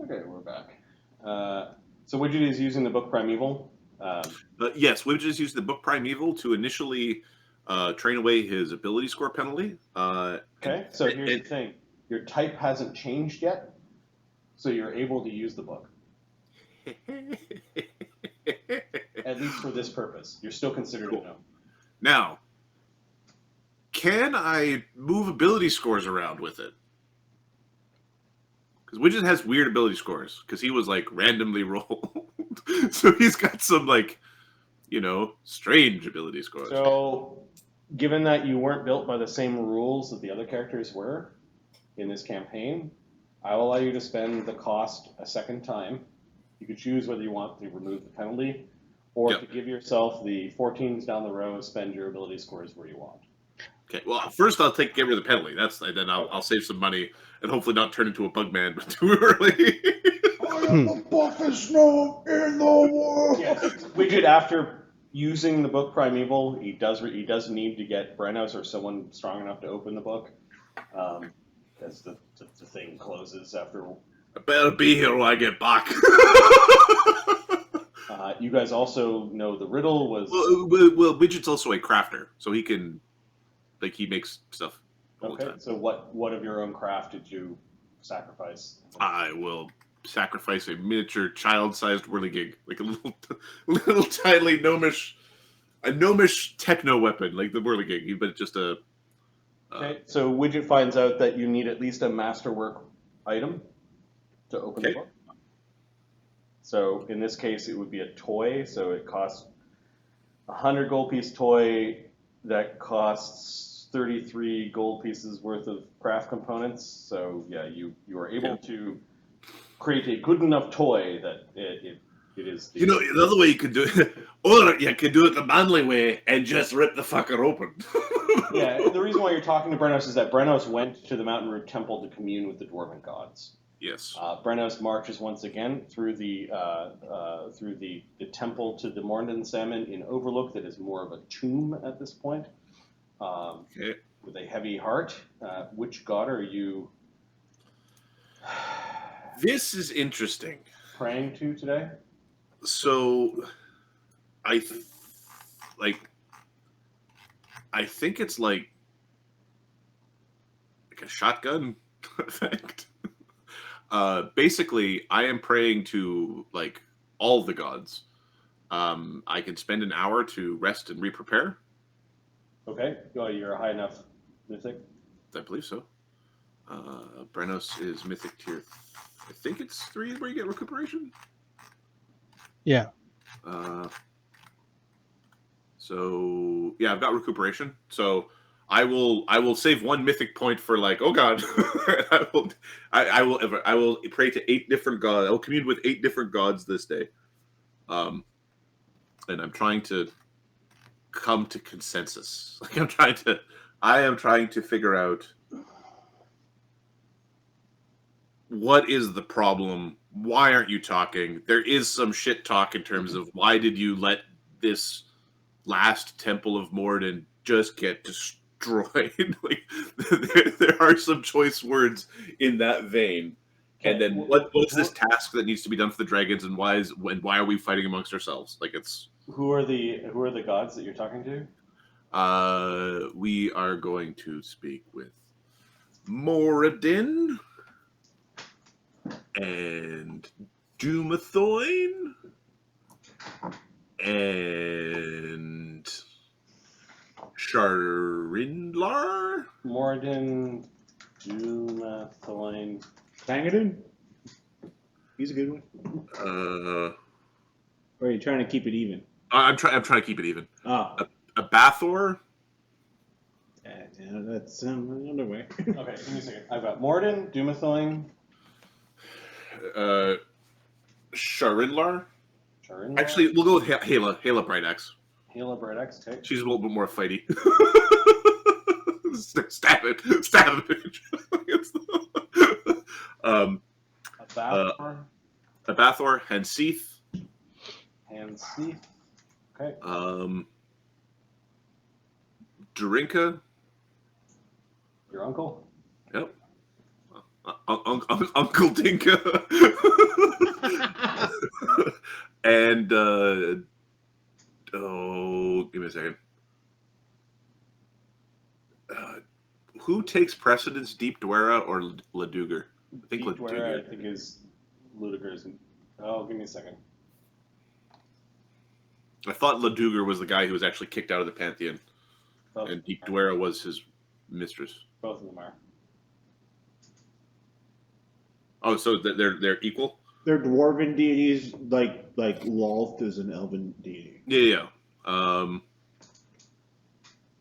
Okay, we're back. So Widget is using the book Primeval. Yes, Widget is using the book Primeval to initially train away his ability score penalty. Okay, so here's the thing. Your type hasn't changed yet, so you're able to use the book. At least for this purpose. You're still considered a gnome. Now, can I move ability scores around with it? Because Widget has weird ability scores, because he was, like, randomly rolled. So he's got some, like, you know, strange ability scores. So, given that you weren't built by the same rules that the other characters were in this campaign, I will allow you to spend the cost a second time. You can choose whether you want to remove the penalty, or to give yourself the 14s down the row, spend your ability scores where you want. Okay, well, first I'll get rid of the penalty. Then I'll save some money and hopefully not turn into a bug man too early. I am the buffest gnome in the world. Yes, Widget, after using the book Primeval, he does need to get Brennos or someone strong enough to open the book, because the thing closes after. I better be here when I get back. You guys also know the riddle was. Well, Widget's also a crafter, so he can, like, he makes stuff all the time. So what of your own craft did you sacrifice? I will sacrifice a miniature child-sized whirligig, like a little tiny gnomish techno weapon, like the whirligig, but just a. Okay, so Widget finds out that you need at least a masterwork item to open the book. So in this case, it would be a toy. So it costs 100 gold piece toy that costs 33 gold pieces worth of craft components. So yeah, you are able to create a good enough toy that it is. You know, another way you could do it, or you could do it the manly way and just rip the fucker open. Yeah, the reason why you're talking to Brennos is that Brennos went to the Mountain Root Temple to commune with the dwarven gods. Yes. Brennos marches once again through the temple to the Morndinsamman in Overlook that is more of a tomb at this point. With a heavy heart. Which god are you? This is interesting. Praying to today? So, I think it's like a shotgun effect. Basically, I am praying to, like, all the gods. I can spend an hour to rest and re-prepare. Okay. Oh, you're a high enough mythic? I believe so. Brennos is mythic tier. I think it's 3 where you get recuperation. Yeah. So yeah, I've got recuperation. So I will save 1 mythic point for, like, oh god. I will pray to 8 different gods. I will commune with 8 different gods this day. And I'm trying to come to consensus. Like, I am trying to figure out what is the problem. Why aren't you talking? There is some shit talk in terms of why did you let this last Temple of Morden just get destroyed? Like, there are some choice words in that vein. And then what's this task that needs to be done for the dragons, and why are we fighting amongst ourselves? Like, it's who are the gods that you're talking to? We are going to speak with Moradin and Dumathoin and Sharindlar. Moradin, Dumathoin, Tangadin? He's a good one. Or are you trying to keep it even? I'm trying to keep it even. Oh. A Bathor. Yeah, that's another way. Okay, give me a second. I've got Morden, Dumathoin, Sharindlar. Sharindlar. Actually, we'll go with Hala Brightaxe. Hala Brightaxe, okay. She's a little bit more fighty. Stab it. A Bathor. A Bathor, Hanseath. Hanseath. Okay. Dorinka. Your uncle? Yep. Uncle Dinka. And give me a second. Who takes precedence, Deep Duerra or Laduger? I think Deep Duerra, Laduger. I think, is Ludicrous. Oh, give me a second. I thought Laduger was the guy who was actually kicked out of the Pantheon, Both, and Deep Duerra was his mistress. both of them are. Oh, so they're equal? They're dwarven deities, like Lolth is an elven deity. Yeah.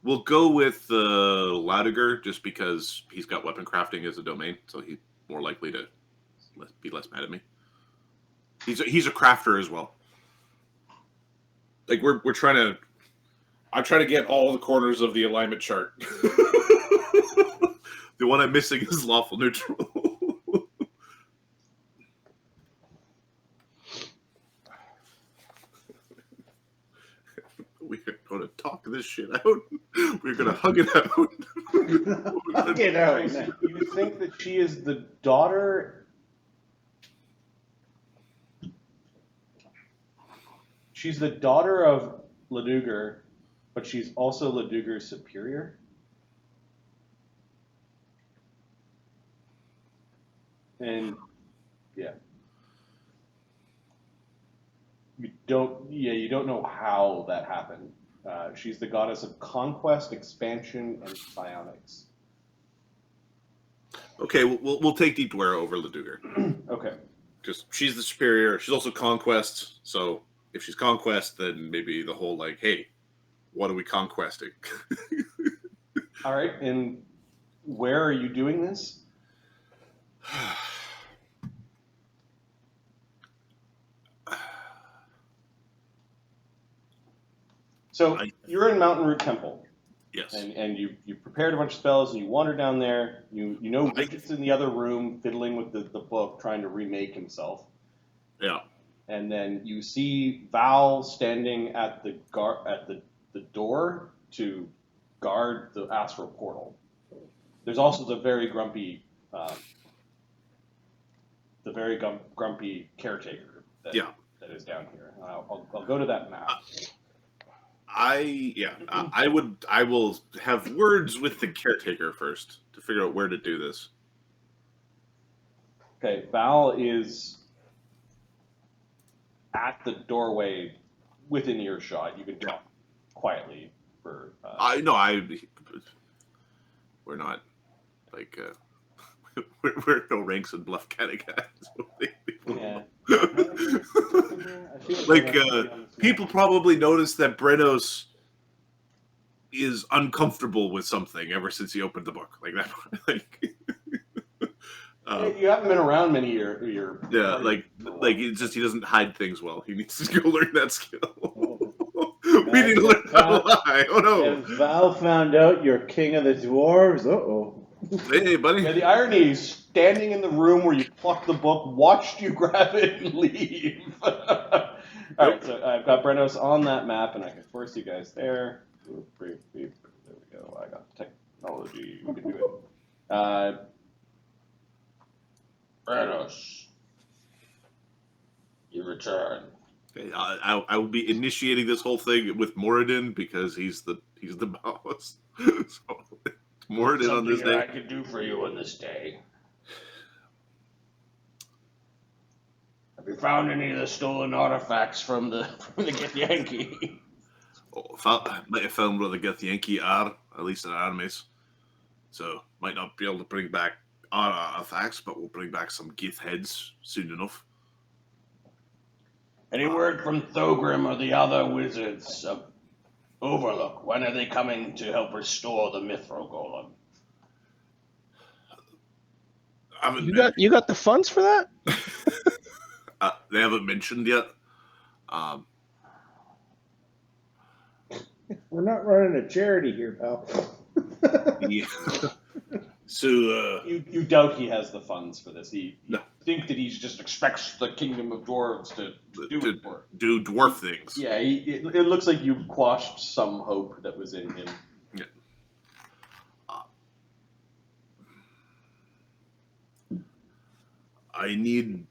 We'll go with Laduger just because he's got weapon crafting as a domain, so he's more likely to be less mad at me. He's a crafter as well. Like we're trying to. I'm trying to get all the corners of the alignment chart. The one I'm missing is lawful neutral. We're going to talk this shit out. We're going to hug it out. Hug it out. You think that she is the daughter? She's the daughter of Laduger, but she's also Laduger's superior? And, yeah. You don't know how that happened. She's the goddess of conquest, expansion, and psionics. Okay, we'll take Deep Duerra over Laduger. Okay. Because she's the superior. She's also conquest. So if she's conquest, then maybe the whole like, hey, what are we conquesting? All right, and where are you doing this? So you're in Mountain Root Temple, Yes. and you've prepared a bunch of spells, and you wander down there. You know Widget's in the other room fiddling with the book, trying to remake himself. Yeah. And then you see Val standing at the door to guard the astral portal. There's also the very grumpy caretaker that is down here. I'll go to that map. I will have words with the caretaker first to figure out where to do this. Okay, Val is at the doorway within earshot. You can talk quietly for. We're not like we're no ranks in Bluff Cattegat. Yeah. Like people probably noticed that Brennos is uncomfortable with something ever since he opened the book. Like that. Like you haven't been around many years. Yeah, like it's just he doesn't hide things well. He needs to go learn that skill. We need to learn how to lie. Oh no! If Val found out you're king of the dwarves, Hey, buddy. Yeah, the irony is standing in the room where you plucked the book, watched you grab it and leave. All right, so I've got Brennos on that map, and I can force you guys there. There we go. I got technology. We can do it. Brennos, you return. Okay, I will be initiating this whole thing with Morndin because he's the boss. So Morndin on this day. I can do for you on this day. Have you found any of the stolen artifacts from the Githyanki? Might have found where the Githyanki are, at least in armies. So might not be able to bring back our artifacts, but we'll bring back some Gith heads soon enough. Any word from Thogrim or the other wizards of Overlook? When are they coming to help restore the Mithril Golem? You got the funds for that? They haven't mentioned yet. we're not running a charity here, pal. Yeah. So You doubt he has the funds for this. You No. think that he just expects the Kingdom of Dwarves to do it for him. do dwarf things. Yeah, it looks like you quashed some hope that was in him. Yeah. I need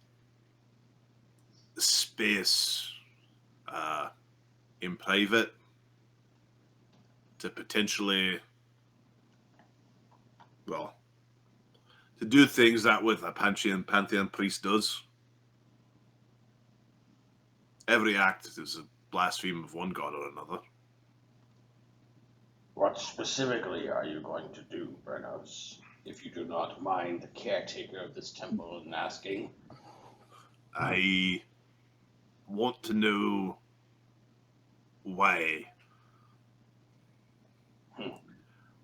space in private to potentially, well, to do things that with a Pantheon priest does. Every act is a blaspheme of one god or another. What specifically are you going to do, Brennos? If you do not mind the caretaker of this temple in asking. I want to know why.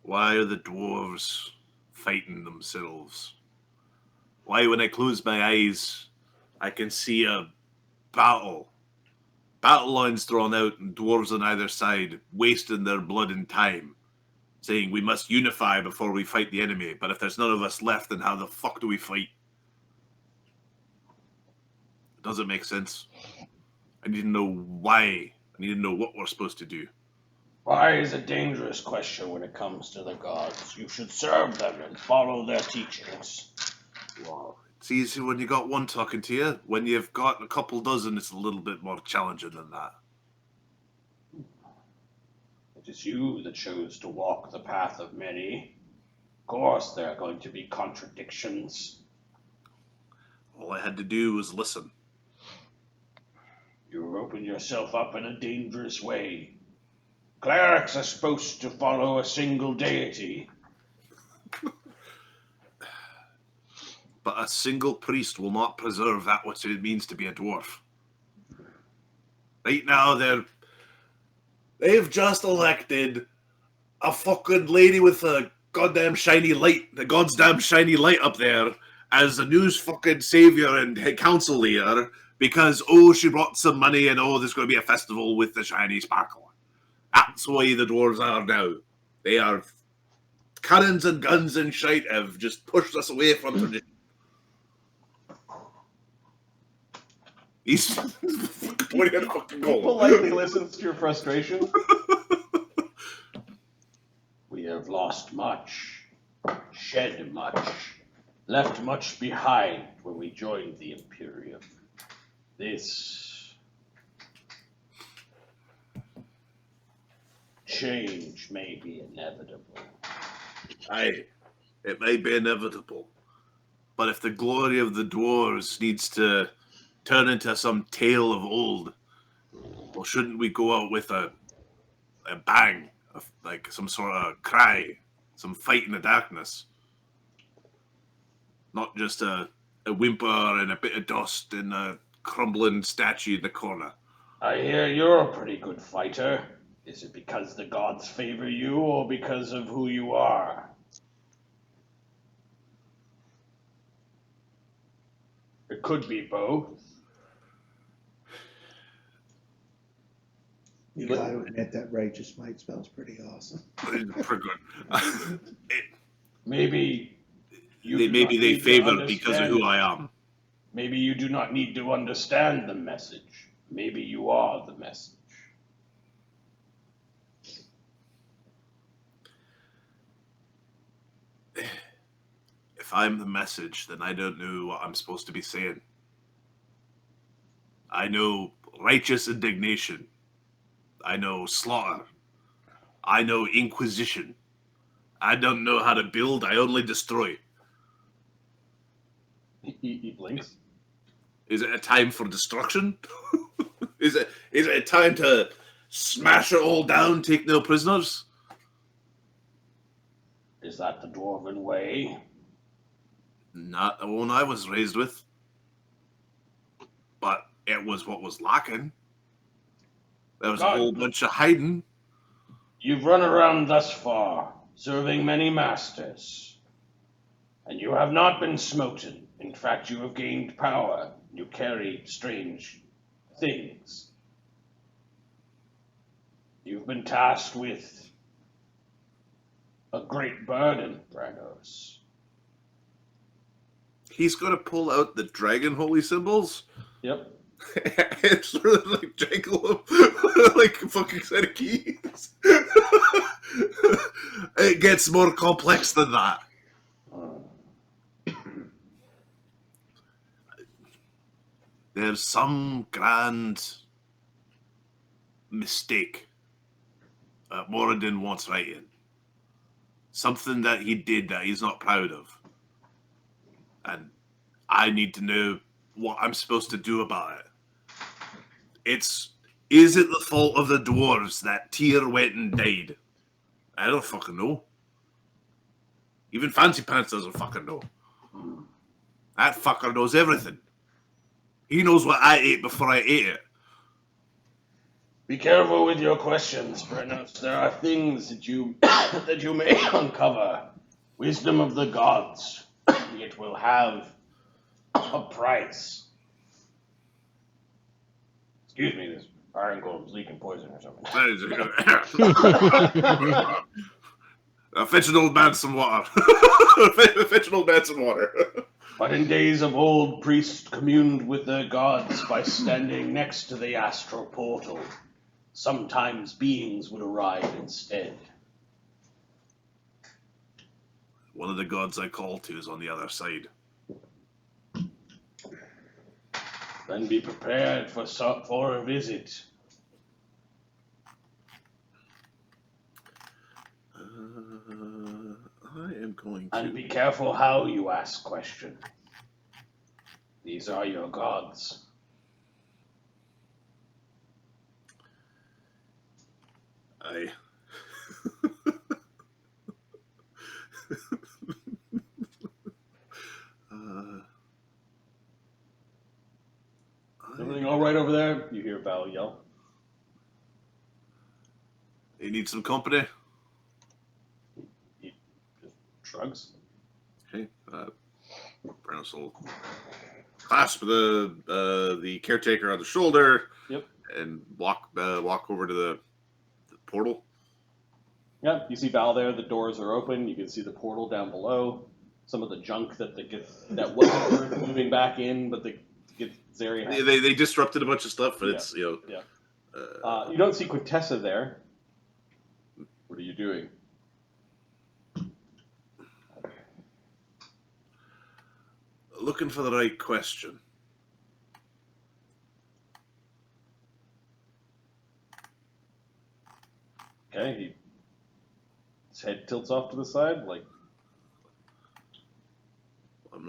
Why are the dwarves fighting themselves? Why, when I close my eyes, I can see a battle. Battle lines drawn out and dwarves on either side, wasting their blood and time, saying we must unify before we fight the enemy, but if there's none of us left, then how the fuck do we fight? It doesn't make sense. I need to know why. I need to know what we're supposed to do. Why is a dangerous question when it comes to the gods? You should serve them and follow their teachings. Well, it's easy when you got one talking to you. When you've got a couple dozen, it's a little bit more challenging than that. It is you that chose to walk the path of many. Of course, there are going to be contradictions. All I had to do was listen. You open yourself up in a dangerous way. Clerics are supposed to follow a single deity. But a single priest will not preserve that which it means to be a dwarf. Right now, they've just elected a fucking lady with a goddamn shiny light, the god's damn shiny light up there, as a new fucking savior and council leader, because, oh, she brought some money and, oh, there's going to be a festival with the shiny sparkler. That's the way the dwarves are now. They are cannons and guns and shite have just pushed us away from tradition. He's what are you gonna fucking He go? politely listens to your frustration. We have lost much, shed much, left much behind when we joined the Imperium. This change may be inevitable. Aye, it may be inevitable. But if the glory of the dwarves needs to turn into some tale of old, well, shouldn't we go out with a bang, like some sort of cry, some fight in the darkness? Not just a whimper and a bit of dust and a crumbling statue in the corner. I hear you're a pretty good fighter. Is it because the gods favor you or because of who you are? It could be both. You gotta admit that Righteous Might spells pretty awesome. Pretty good. Maybe Maybe they favor because of who I am. Maybe you do not need to understand the message. Maybe you are the message. If I'm the message, then I don't know what I'm supposed to be saying. I know righteous indignation. I know slaughter. I know inquisition. I don't know how to build, I only destroy. He blinks. Is it a time for destruction? Is it a time to smash it all down, take no prisoners? Is that the dwarven way? Not the one I was raised with. But it was what was lacking. There was a whole bunch of hiding. You've run around thus far, serving many masters, and you have not been smoten. In fact, you have gained power. You carry strange things. You've been tasked with a great burden, Brennos. He's going to pull out the dragon holy symbols. Yep. And sort of like jangle them like a fucking set of keys. It gets more complex than that. there's some grand mistake Moradin wants right in. Something that he did that he's not proud of. And I need to know what I'm supposed to do about it. Is it the fault of the dwarves that Tyr went and died? I don't fucking know. Even Fancy Pants doesn't fucking know. That fucker knows everything. He knows what I ate before I ate it. Be careful with your questions, Brennos. There are things that you that you may uncover. Wisdom of the gods. It will have a price. Excuse me, this iron golem's leaking poison or something. Fetch an old man some water. Fetch an old man some water. But in days of old, priests communed with their gods by standing next to the astral portal. Sometimes beings would arrive instead. One of the gods I call to is on the other side. Then be prepared for a visit. I am going to... And be careful how you ask questions. These are your gods. Everything all right over there? You hear Val yell. You need some company? He just shrugs. Okay. Brennos will clasp the caretaker on the shoulder. Yep. And walk over to the portal. Yeah, you see Val there. The doors are open. You can see the portal down below. Some of the junk that wasn't moving back in, but the githzerai had. They disrupted a bunch of stuff, but it's you don't see Quintessa there. What are you doing? Looking for the right question. Okay, his head tilts off to the side, like. I'm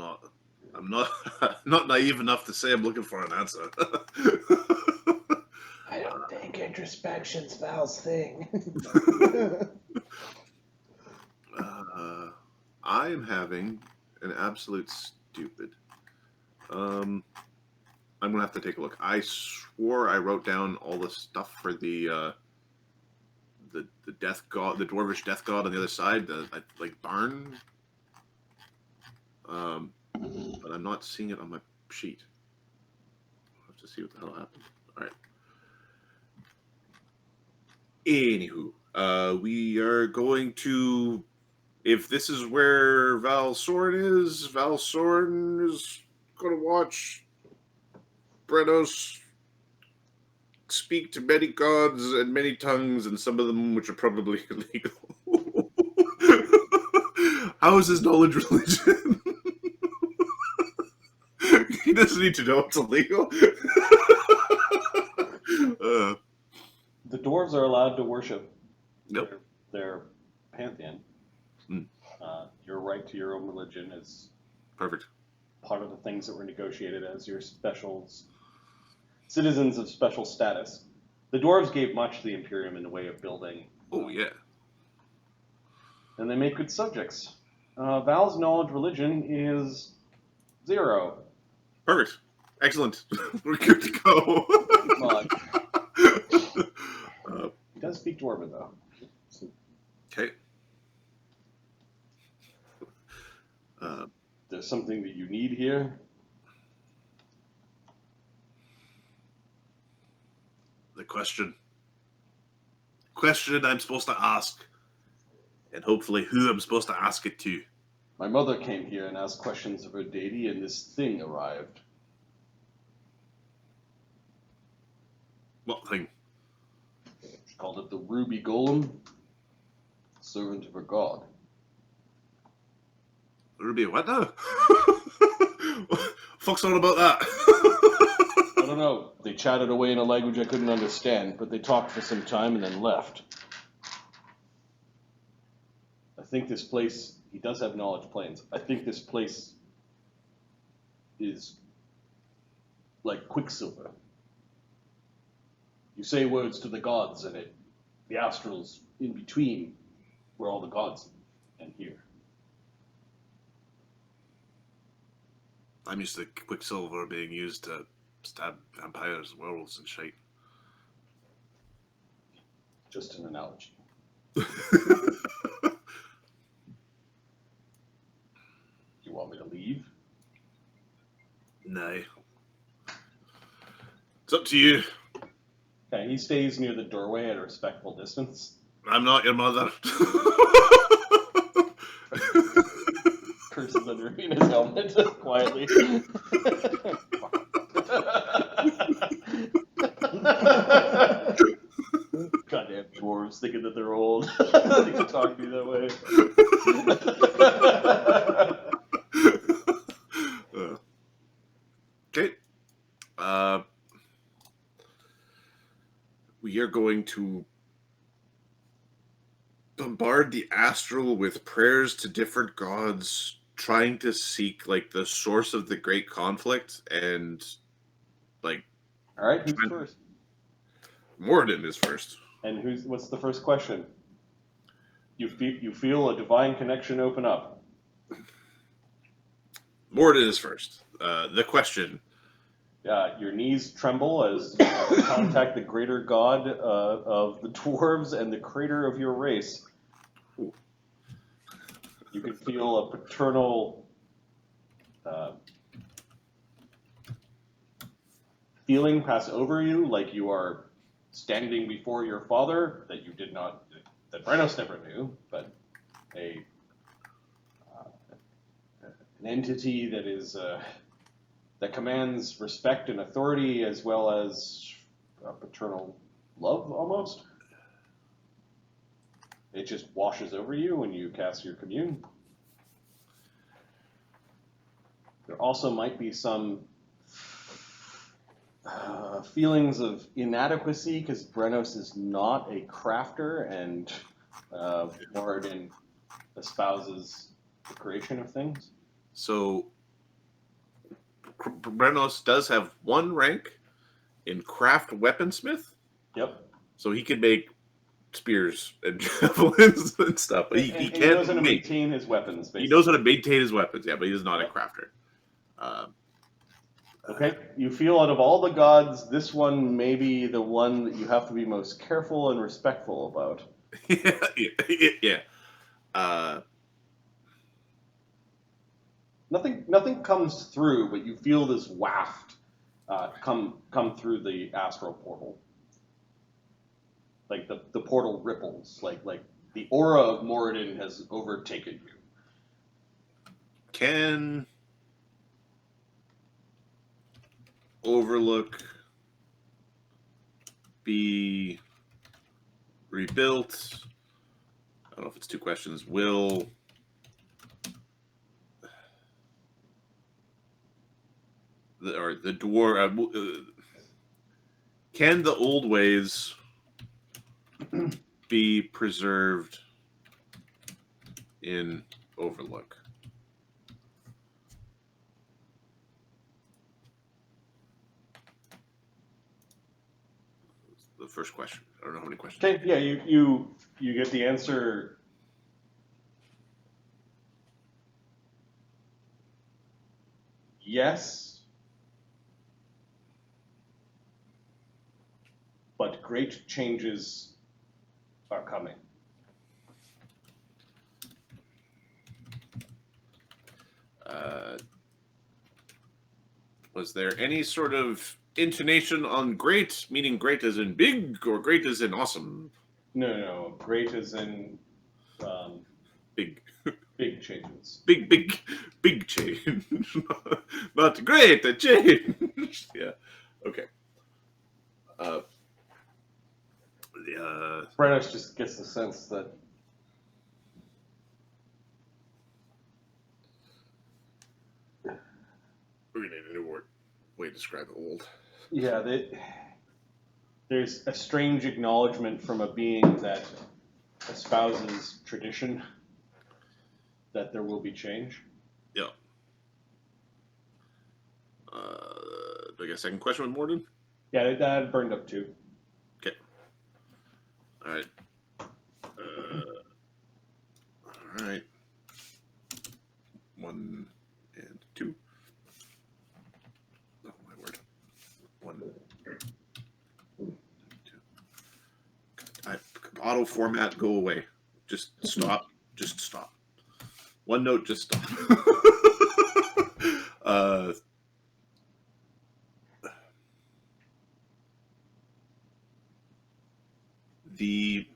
not naive enough to say I'm looking for an answer. I don't think introspection's Val's thing. I am having an absolute stupid. I'm gonna have to take a look. I swore I wrote down all the stuff for the death god, the dwarvish death god on the other side, like Barn. But I'm not seeing it on my sheet. I'll have to see what the hell happened. All right. Anywho, we are going to. If this is where Val Soren is going to watch Brennos speak to many gods and many tongues, and some of them which are probably illegal. How is his knowledge religion? He doesn't need to know it's illegal. The dwarves are allowed to worship their pantheon. Your right to your own religion is Perfect. part of the things that were negotiated as your special citizens of special status. The dwarves gave much to the Imperium in the way of building. Oh, yeah. And they make good subjects. Val's knowledge religion is 0. Perfect. Excellent. We're good to go. He does speak Dwarven, though. Okay. There's something that you need here. The question I'm supposed to ask, and hopefully who I'm supposed to ask it to. My mother came here and asked questions of her deity, and this thing arrived. What thing? She called it the Ruby Golem, servant of her god. Ruby, what now? Fuck's all about that? don't know. They chatted away in a language I couldn't understand, but they talked for some time and then left. I think this place, he does have knowledge planes. I think this place is like Quicksilver. You say words to the gods and the astral's in between where all the gods live and here. I'm used to Quicksilver being used to stab vampires, werewolves, and shit. Just an analogy. You want me to leave? No. It's up to you. Okay, he stays near the doorway at a respectful distance. I'm not your mother. Curses underneath his helmet quietly. Goddamn dwarves thinking that they're old. They can talk to you that way. Okay. We are going to bombard the astral with prayers to different gods, trying to seek like the source of the great conflict, and like. All right, who's first? Morden is first. And what's the first question? You feel a divine connection open up. Morden is first. The question. Your knees tremble as you contact the greater god of the dwarves and the creator of your race. Ooh. You can feel a paternal feeling pass over you, like you are standing before your father that you did not, that Brennos never knew, but an entity that is that commands respect and authority as well as paternal love, almost. It just washes over you when you cast your commune. There also might be some feelings of inadequacy because Brennos is not a crafter, and Moradin espouses the creation of things. So Brennos does have one rank in craft weaponsmith. Yep. So he can make spears and javelins and stuff. But he he can't knows how to maintain his weapons, basically. He knows how to maintain his weapons, yeah, but he's not a crafter. Okay, you feel out of all the gods, this one may be the one that you have to be most careful and respectful about. Yeah. Nothing comes through, but you feel this waft come through the astral portal. Like the portal ripples, like the aura of Moradin has overtaken you. Can Overlook be rebuilt? I don't know if it's two questions. Will the dwarf can the old ways be preserved in Overlook? The first question. I don't know how many questions. Okay, yeah, you get the answer. Yes, but great changes are coming. Was there any sort of intonation on great, meaning great as in big, or great as in awesome? No, great as in Big. big changes. Big change. Not great, a change. Yeah. Okay. Brennos just gets the sense that we need a new word. way to describe old. Yeah, there's a strange acknowledgement from a being that espouses tradition that there will be change. Yeah. Do I get a second question with Morden? Yeah, that burned up too. Okay. All right. All right. 1 and 2. Oh my word. 1, 2. Auto format, go away. Just stop. Just stop. OneNote, just stop. The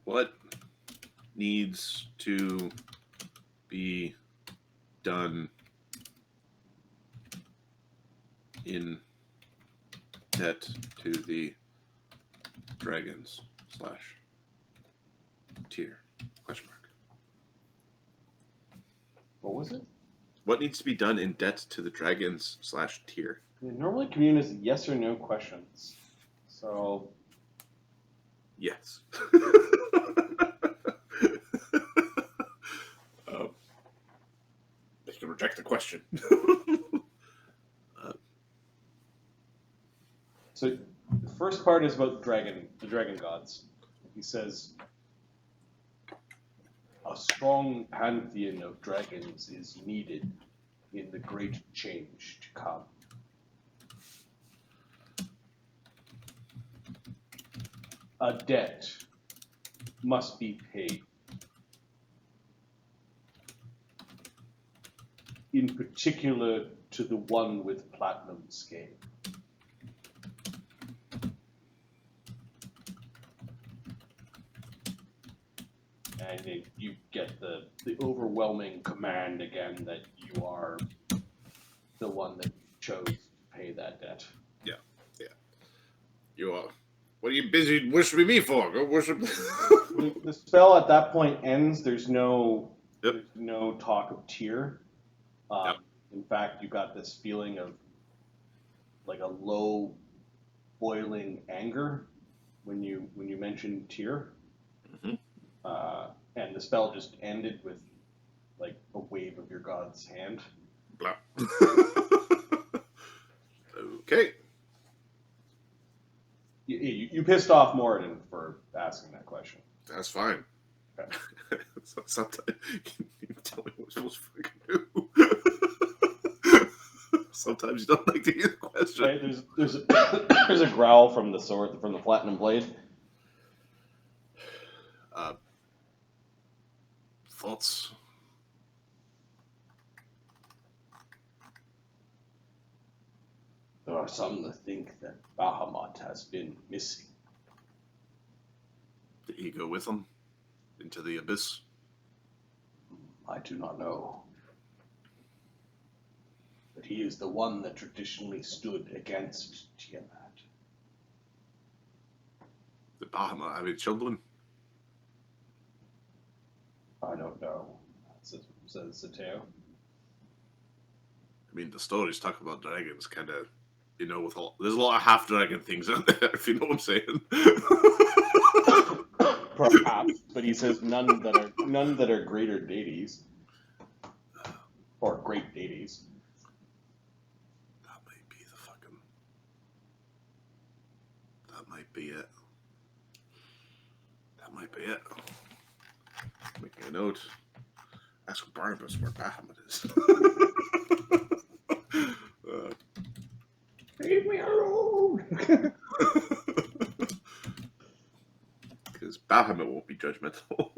what needs to be done in debt to the dragons / tier ? Question mark. What was it? What needs to be done in debt to the dragons / tier? Normally, commune is yes or no questions. So Yes. They can reject the question. So the first part is about the dragon gods. He says, a strong pantheon of dragons is needed in the great change to come. A debt must be paid. In particular to the one with platinum scale. And you get the overwhelming command again that you are the one that chose to pay that debt. Yeah. You are. What are you busy worshiping me for? Go worship. The spell at that point ends. There's no talk of tier. In fact, you got this feeling of like a low boiling anger when you mentioned tier. Mm-hmm. And the spell just ended with like a wave of your god's hand. Blah. Okay. You pissed off Moradin for asking that question. That's fine. Okay. Sometimes you tell me what we're supposed to fucking do. Sometimes you don't like to hear the question. Right, there's a growl from the sword, from the platinum blade. Thoughts? There are some that think that Bahamut has been missing. Did he go with them into the abyss? I do not know. But he is the one that traditionally stood against Tiamat. Did Bahamut have any children? I don't know, says Sateo. I mean, the stories talk about dragons, kind of, with there's a lot of half-dragon things out there, if you know what I'm saying. Perhaps, but he says none that are greater deities, or great deities. That might be the fucking. That might be it. That might be it. Making a note. Ask Barnabus where Bahamut is. Leave me alone! Because Bahamut won't be judgmental.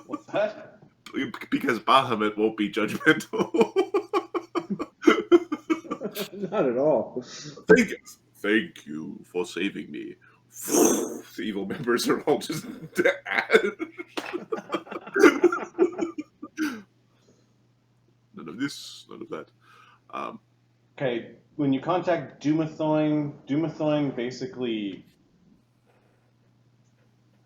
What's that? Because Bahamut won't be judgmental. Not at all. Thank you for saving me. The evil members are all just dead. None of this, none of that. Okay, when you contact Dumathoin basically,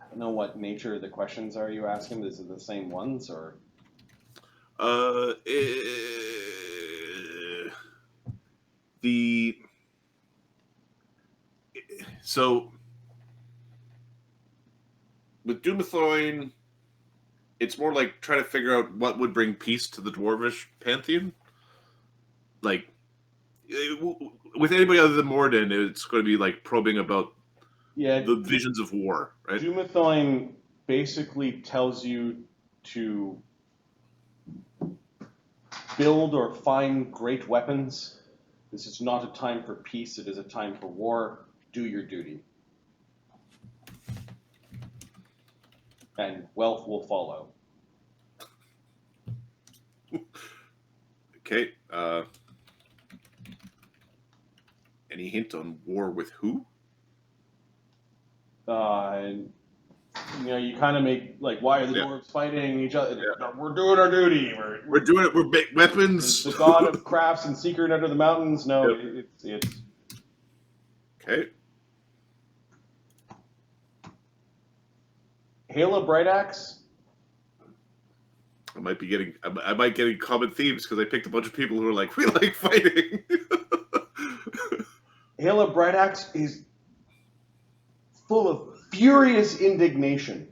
I don't know what nature of the questions are you asking. Is it the same ones or? So with Dumathoin, it's more like trying to figure out what would bring peace to the dwarvish pantheon. Like with anybody other than Morden, it's going to be like probing about the visions of war, right? Dumathoin basically tells you to build or find great weapons. This is not a time for peace, it is a time for war. Do your duty. And wealth will follow. Okay. Any hint on war with who? And you kind of make like, why are the dwarves fighting each other? Yeah. We're doing our duty. We're doing it. We're big weapons. The god of crafts and secret under the mountains. No, it's okay. Hela Brightaxe. I might get common themes because I picked a bunch of people who are like, we like fighting. Hela Brightaxe is full of furious indignation.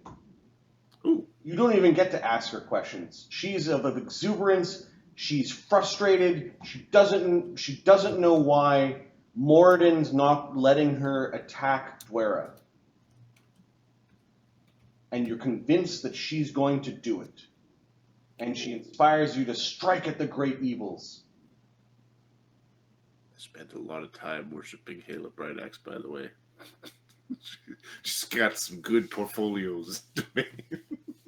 Ooh. You don't even get to ask her questions. She's of exuberance. She's frustrated. She doesn't know why Morden's not letting her attack Duerra. And you're convinced that she's going to do it. And she inspires you to strike at the great evils. I spent a lot of time worshipping Hela Brightaxe, by the way. She's got some good portfolios.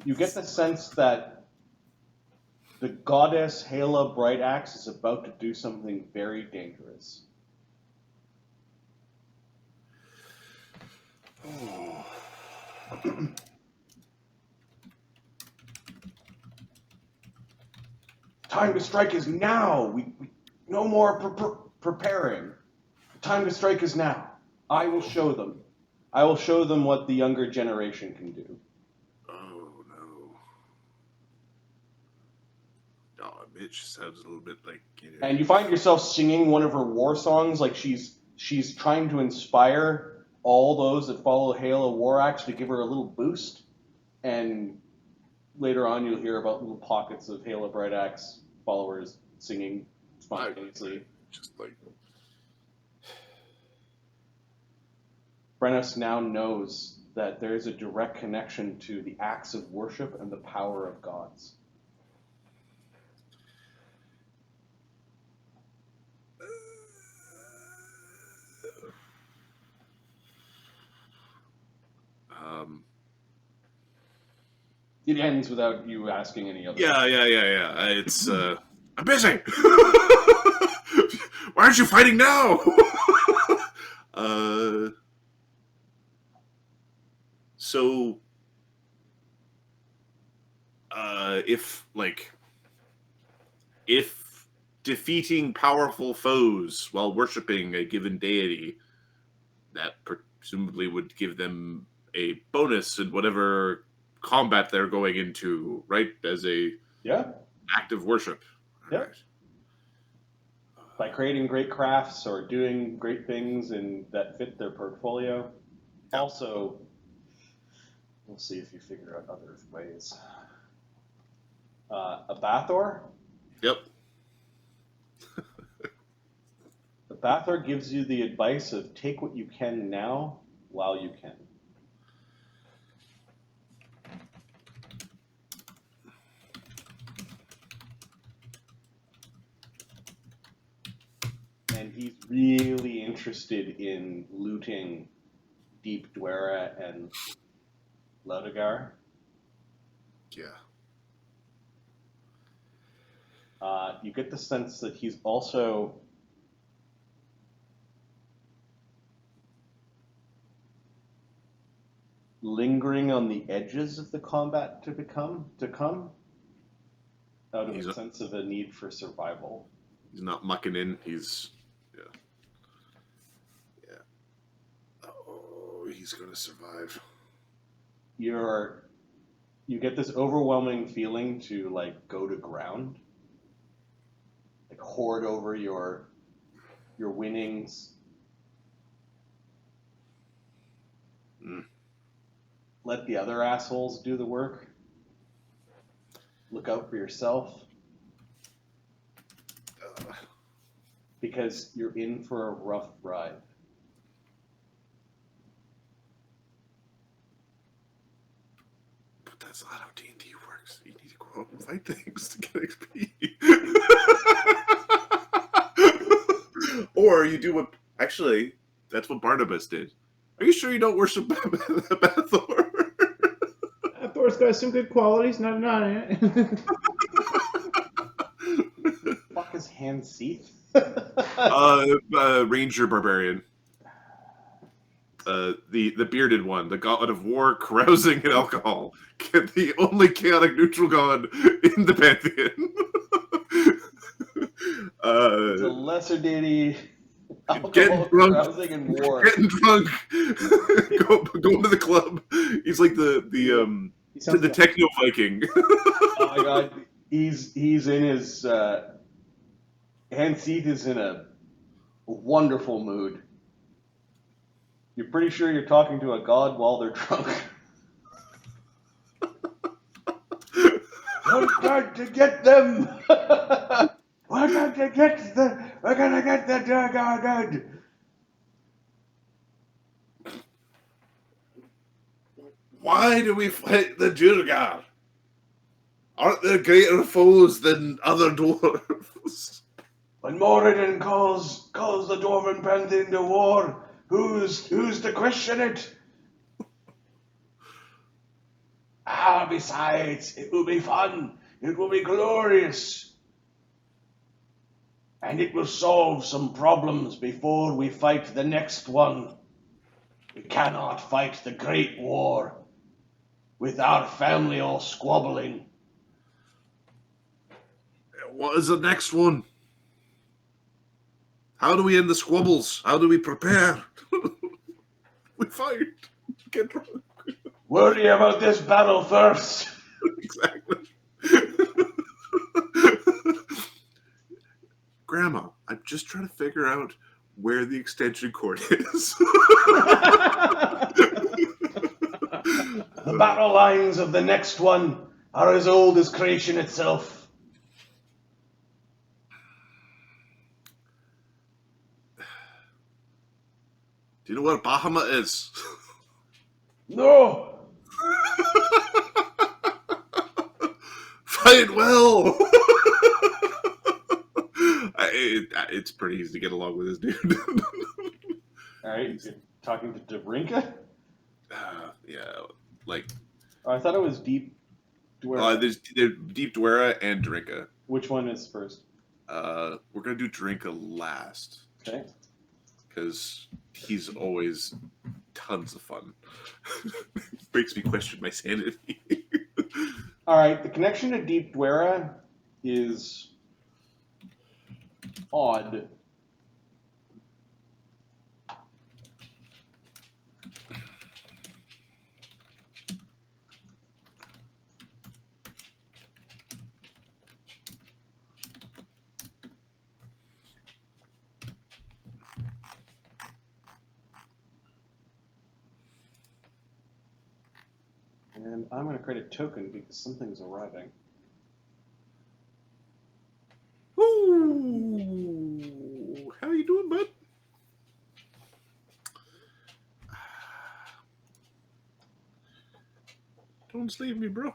You get the sense that the goddess Hela Brightaxe is about to do something very dangerous. Time to strike is now. We no more preparing. The time to strike is now. I will show them. I will show them what the younger generation can do. Oh no! Oh, Mitch sounds a little bit like. And you find yourself singing one of her war songs, like she's trying to inspire all those that follow Hela Warax to give her a little boost. And later on, you'll hear about little pockets of Hela Brightaxe followers singing spontaneously. Just like. Brennos now knows that there is a direct connection to the acts of worship and the power of gods. It ends without you asking any other. Yeah. It's I'm busy. Why aren't you fighting now? So, if defeating powerful foes while worshiping a given deity, that presumably would give them a bonus in whatever combat they're going into, right? As a act of worship. Yeah. Right. By creating great crafts or doing great things that fit their portfolio. Also, we'll see if you figure out other ways. A Bathor? Yep. The Bathor gives you the advice of take what you can now while you can. And he's really interested in looting Deep Duerra and Lodagar. Yeah. You get the sense that he's also lingering on the edges of the combat to come, out of a sense of a need for survival. He's not mucking in. He's he's going to survive. You get this overwhelming feeling to like go to ground, like hoard over your winnings. Let the other assholes do the work. Look out for yourself. Because you're in for a rough ride. But that's not how D&D works. You need to go out and fight things to get XP. Or you do what... Actually, that's what Barnabus did. Are you sure you don't worship Bathor? Thor's got some good qualities, not Fuck is Handseath? Ranger Barbarian. The bearded one, the god of war, carousing, and alcohol. The only chaotic neutral god in the pantheon. The lesser deity, Getting alcohol, drunk, carousing, and war. getting drunk, going to the club. He's like the techno Viking. Oh my god, he's in his Handseath is in a wonderful mood. You're pretty sure you're talking to a god while they're drunk. We're going to get them. We're going to get the god. Why do we fight the Durgar? Aren't there greater foes than other dwarves? When Moradin calls the dwarven pantheon to war, who's to question it? Besides, it will be fun. It will be glorious. And it will solve some problems before we fight the next one. We cannot fight the Great War with our family all squabbling. What is the next one? How do we end the squabbles? How do we prepare? We fight. Get drunk. Worry about this battle first. Exactly. Grandma, I'm just trying to figure out where the extension cord is. The battle lines of the next one are as old as creation itself. Do you know what Bahamut is? No! Fight well! It's pretty easy to get along with this dude. Alright, you're talking to Drinka? Yeah, like... Oh, I thought it was Deep Duerra. There's Deep Duerra and Drinka. Which one is first? We're gonna do Drinka last. Okay. Because he's always tons of fun. Makes me question my sanity. Alright, the connection to Deep Duerra is odd. And I'm going to create a token because something's arriving. Ooh, how you doing, bud? Don't leave me, bro.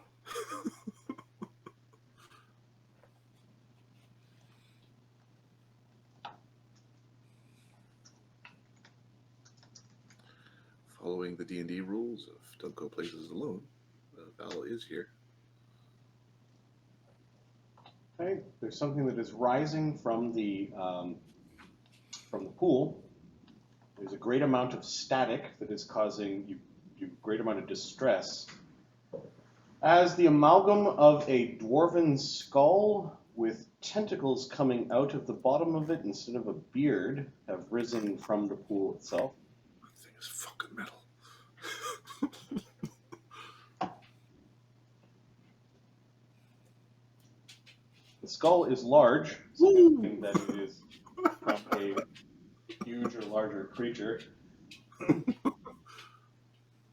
Following the D&D rules of don't go places alone, Val is here. Okay, there's something that is rising from the pool. There's a great amount of static that is causing you a great amount of distress. As the amalgam of a dwarven skull with tentacles coming out of the bottom of it instead of a beard have risen from the pool itself. That thing is fucking metal. skull is large, suggesting that it is from a huge or larger creature.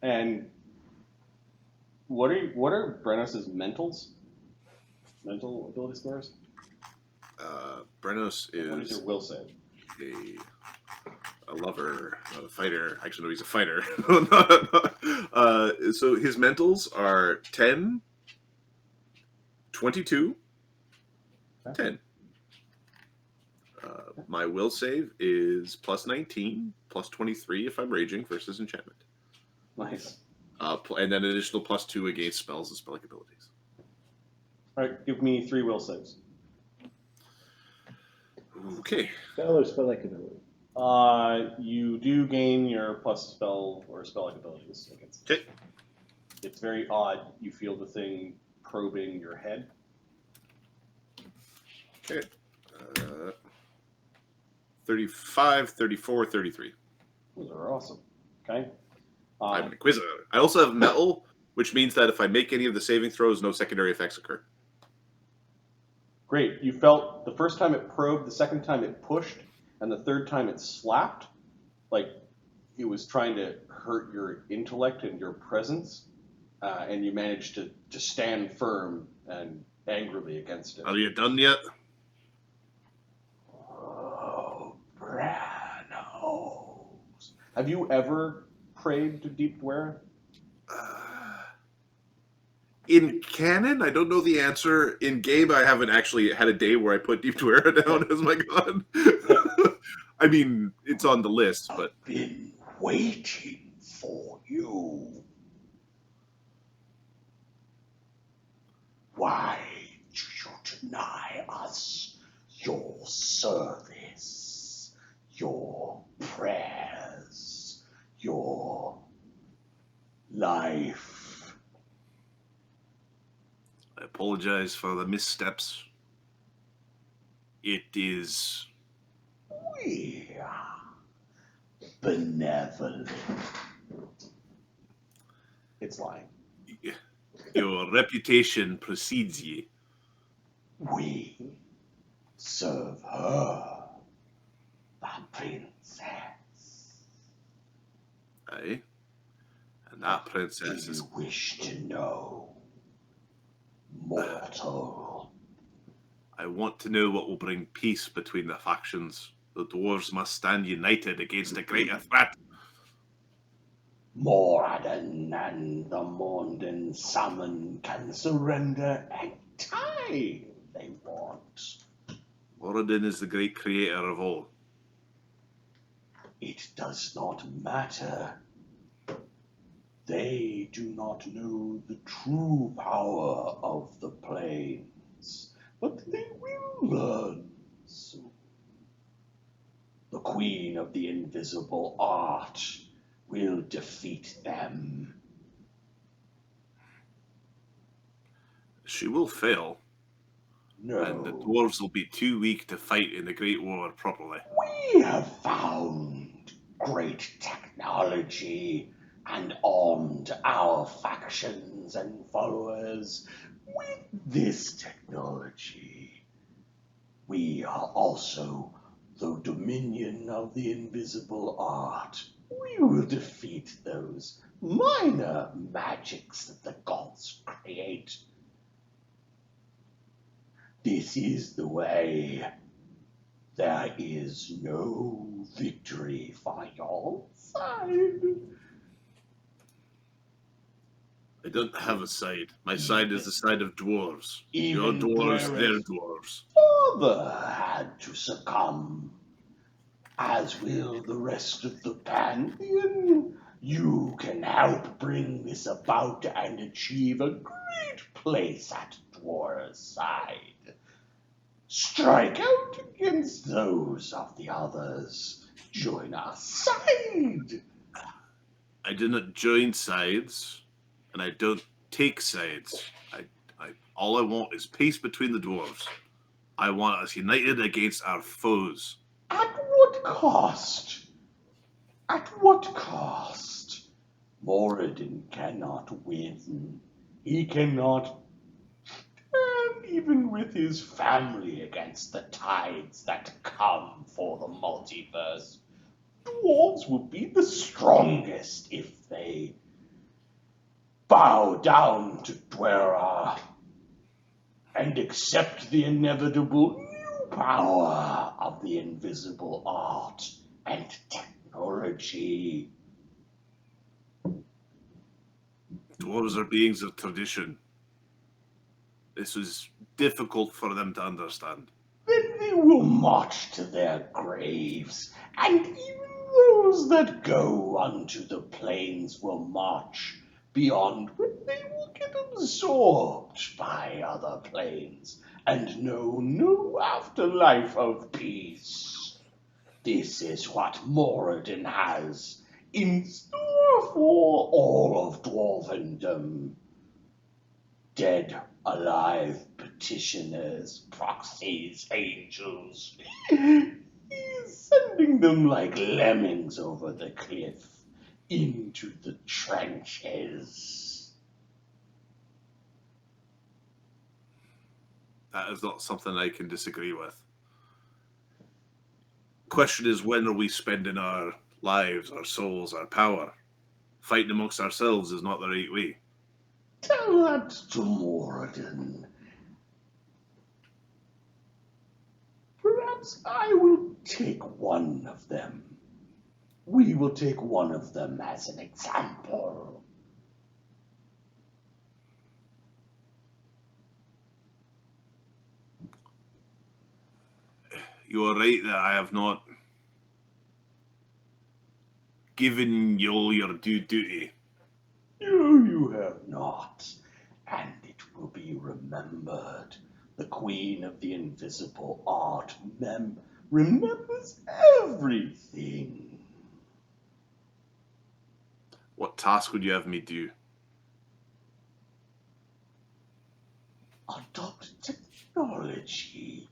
And what are Brennos' mentals? Mental ability scores? Brennos What is is your will save? a lover, not a fighter. Actually, no, he's a fighter. So his mentals are 10, 22, 10. My will save is plus 19, plus 23 if I'm raging versus enchantment. Nice. And then an additional plus 2 against spells and spell abilities. All right, give me 3 will saves. Okay. Spell or spell like ability? You do gain your plus spell or spell abilities against. Okay. It's very odd. You feel the thing probing your head. Okay. 35, 34, 33. Those are awesome. Okay. I'm an Inquisitor. I also have metal, which means that if I make any of the saving throws, no secondary effects occur. Great. You felt the first time it probed, the second time it pushed, and the third time it slapped, like it was trying to hurt your intellect and your presence, and you managed to stand firm and angrily against it. Are you done yet? Oh, Brennos. Have you ever prayed to Deep Duerra? In canon, I don't know the answer. In game, I haven't actually had a day where I put Deep Duerra down as my god. I mean, it's on the list, but... I've been waiting for you. Why do you deny us your service, your prayers, your life? I apologize for the missteps. It is... We are benevolent. It's lying. Your reputation precedes ye. We serve her, the princess. Aye. And that princess Do is... you wish to know, mortal? I want to know what will bring peace between the factions. The dwarves must stand united against a greater threat. Moradin and the Morndinsamman can surrender any time they want. Moradin is the great creator of all. It does not matter. They do not know the true power of the plains, but they will learn soon. The Queen of the Invisible Art will defeat them. She will fail, and the No, dwarves will be too weak to fight in the Great War properly. we have found great technology and armed our factions and followers with this technology. We are also the dominion of the invisible art. We will defeat those minor magics that the gods create. This is the way. There is no victory for your side. I don't have a side. My side is the side of dwarves. Your Even dwarves, their Blair's dwarves. father had to succumb, as will the rest of the Pantheon. You can help bring this about and achieve a great place at Dwarra's side. Strike out against those of the others. Join our side. I do not join sides, and I don't take sides. All I want is peace between the dwarves. I want us united against our foes. At what cost? At what cost? Moradin cannot win. He cannot. And even with his family against the tides that come for the multiverse, dwarves will be the strongest if they bow down to Duerra and accept the inevitable new power of the invisible art and technology. Dwarves are beings of tradition. This was difficult for them to understand. Then they will march to their graves, and even those that go unto the plains will march beyond when they will get absorbed by other planes and know no afterlife of peace. This is what Moradin has in store for all of dwarvendom. Dead, alive, petitioners, proxies, angels. He's sending them like lemmings over the cliff into the trenches. That is not something I can disagree with. Question is, when are we spending our lives, our souls, our power? Fighting amongst ourselves is not the right way. Tell that to Moradin. Perhaps I will take one of them. We will take one of them as an example. You are right that I have not given you all your due duty. No, you have not, and it will be remembered. The Queen of the Invisible Art remembers everything. What task would you have me do? Adopt technology.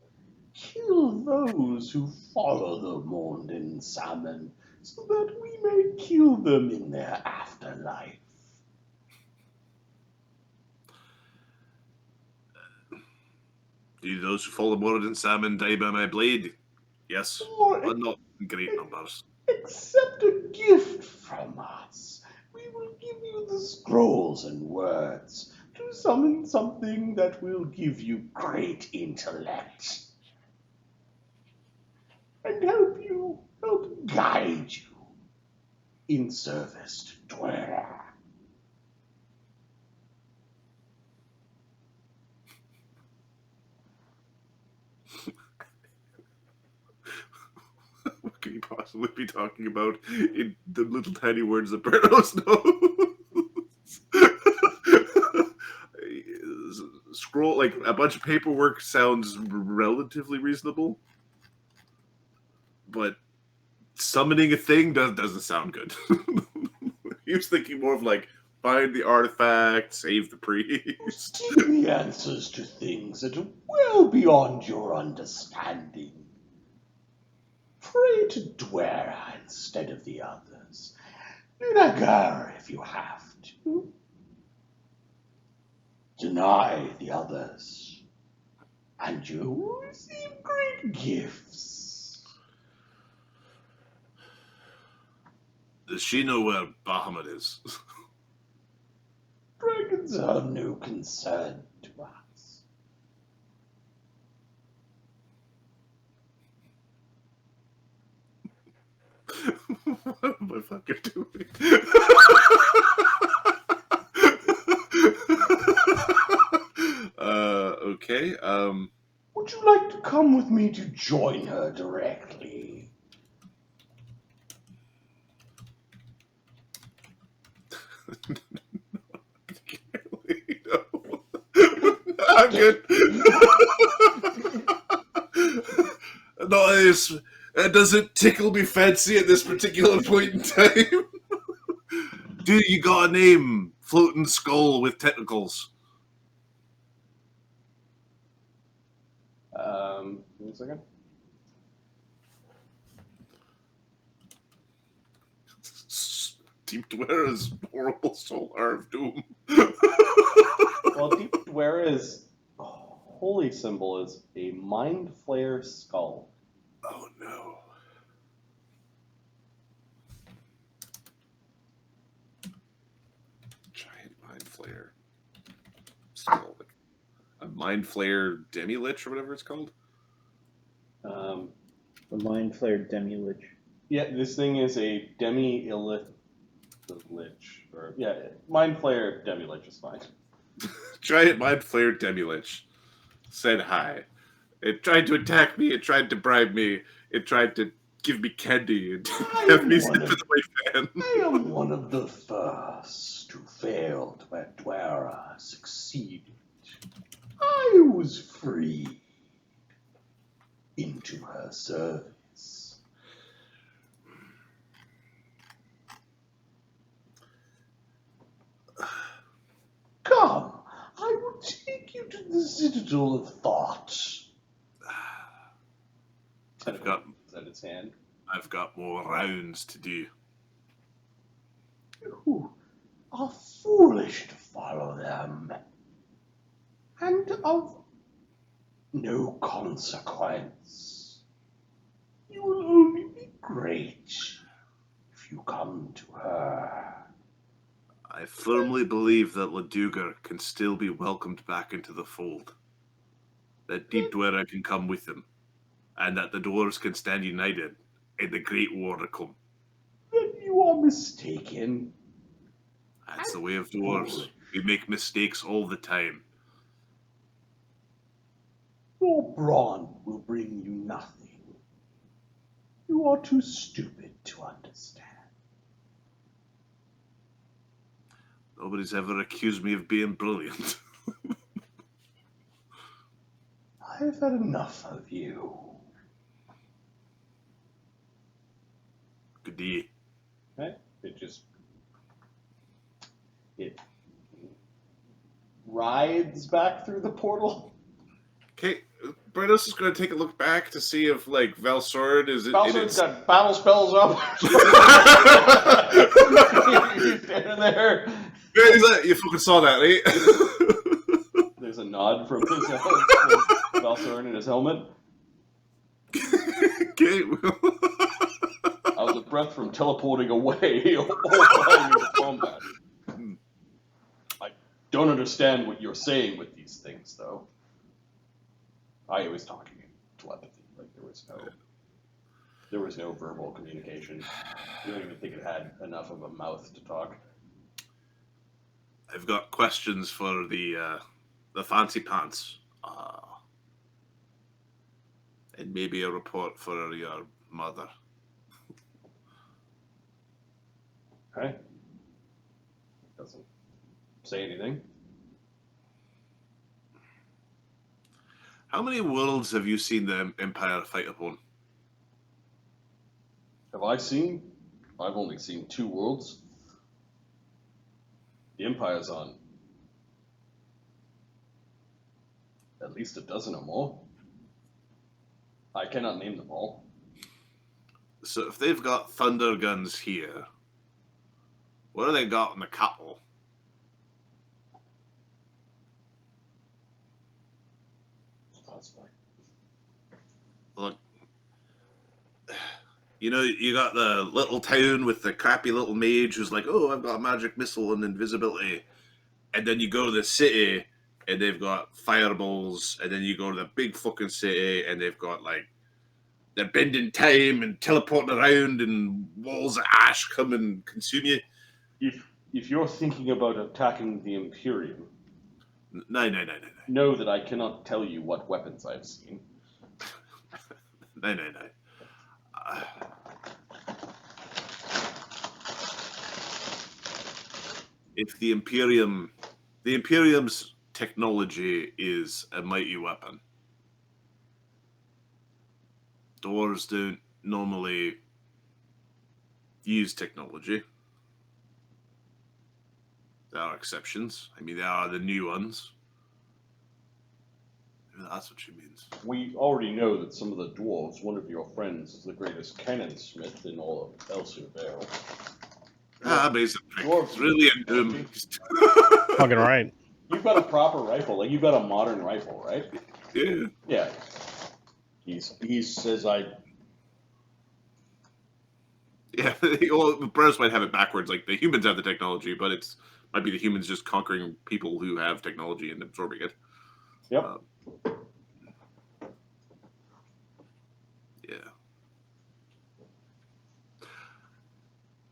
Kill those who follow the Morndinsamman, so that we may kill them in their afterlife. Do those who follow Morndinsamman die by my blade? Yes, Or but not in great numbers. accept a gift from us. We will give you the scrolls and words to summon something that will give you great intellect and help guide you in service to Duerra. What could you possibly be talking about in the little tiny words that Brennos knows? Scroll, like a bunch of paperwork sounds relatively reasonable, but summoning a thing doesn't sound good. He was thinking more of like, find the artifact, save the priest. Give the answers to things that are well beyond your understanding. Pray to Duerra instead of the others. Nagar if you have to. Deny the others, and you will receive great gifts. Does she know where Bahamut is? Dragons are of no concern to us. What am I fucking doing? Okay. Would you like to come with me to join her directly? No. I'm good. No, it doesn't tickle me fancy at this particular point in time. Dude, you got a name. Floating skull with tentacles. 1 second. Deep Duerra's horrible solar of doom. Well, Deep Duerra is holy symbol is a mind flayer skull. Oh no. Giant mind flayer. Skull. A mind flayer demi-lich or whatever it's called? The mind flayer demi-lich. Yeah, this thing is a demi-lich. Or, yeah, mind flayer demi-lich is fine. Giant mind flayer demi-lich said hi. It tried to attack me, it tried to bribe me, it tried to give me candy and have me sit with my fan. I am one of the first who failed where Duerra succeeded. I was free into her service. Come, I will take you to the Citadel of Thought. I've got at its hand. I've got more rounds to do. You are foolish to follow them, and of no consequence. You will only be great if you come to her. I firmly believe that Laduga can still be welcomed back into the fold. That Deep Duerra can come with him, and that the dwarves can stand united in the Great War to come. Then you are mistaken. That's the way of dwarves. We make mistakes all the time. Your brawn will bring you nothing. You are too stupid to understand. Nobody's ever accused me of being brilliant. I've had enough of you. Good day. Right? It rides back through the portal. Okay, Brennos is going to take a look back to see if, like, Valsword is in Valsword's its... got battle spells up. He's standing there. Yeah, he's like, you fucking saw that, right? There's a nod from his Valsword in his helmet. Okay, well... I was a breath from teleporting away all flying into combat. I don't understand what you're saying with these things, though. I was talking in telepathy. Like there was no verbal communication. You don't even think it had enough of a mouth to talk. I've got questions for the fancy pants. And maybe a report for your mother. Okay. Doesn't say anything. How many worlds have you seen the Empire fight upon? Have I seen? I've only seen 2 worlds. The Empire's on at least a dozen or more. I cannot name them all. So if they've got thunder guns here, what do they got in the capital? That's fine. Look, you know, you got the little town with the crappy little mage who's like, oh, I've got a magic missile and invisibility. And then you go to the city and they've got fireballs. And then you go to the big fucking city and they've got, like, they're bending time and teleporting around and walls of ash come and consume you. If you're thinking about attacking the Imperium, No. know that I cannot tell you what weapons I've seen. No. If the Imperium's technology is a mighty weapon. Dwarves don't normally use technology. There are exceptions. I mean, there are the new ones. Maybe that's what she means. We already know that some of the dwarves, one of your friends, is the greatest cannon smith in all of Elsurvale. But he's a prick. Dwarves He's really into him. Fucking right. You've got a proper rifle, like you've got a modern rifle, right? Yeah. Yeah. He says Yeah. Well, Brennos might have it backwards. Like the humans have the technology, but it's might be the humans just conquering people who have technology and absorbing it. Yep. Yeah.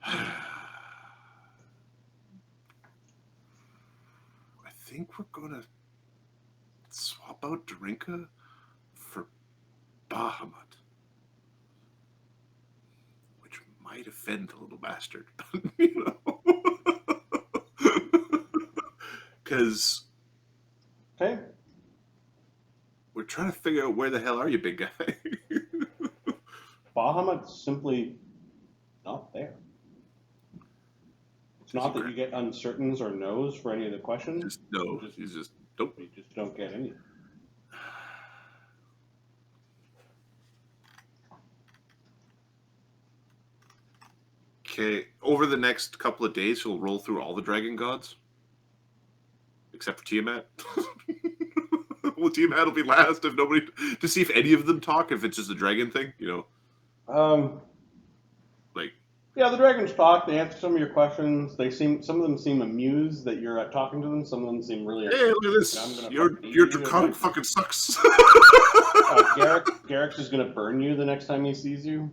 I think we're gonna swap out Darinka for Bahamut, which might offend the little bastard, you know, because okay. we're trying to figure out where the hell are you, big guy. Bahamut's simply not there. It's not that you get uncertains or no's for any of the questions. Just no. He's just nope. You just don't get any. Okay, over the next couple of days, he'll roll through all the dragon gods, except for Tiamat. Well, Tiamat will be last if nobody to see if any of them talk. If it's just a dragon thing, you know. Like. Yeah, the dragons talk. They answer some of your questions. Some of them seem amused that you're talking to them. Some of them seem really. Hey, look at this! Your draconic fucking sucks. Garrick's is gonna burn you the next time he sees you.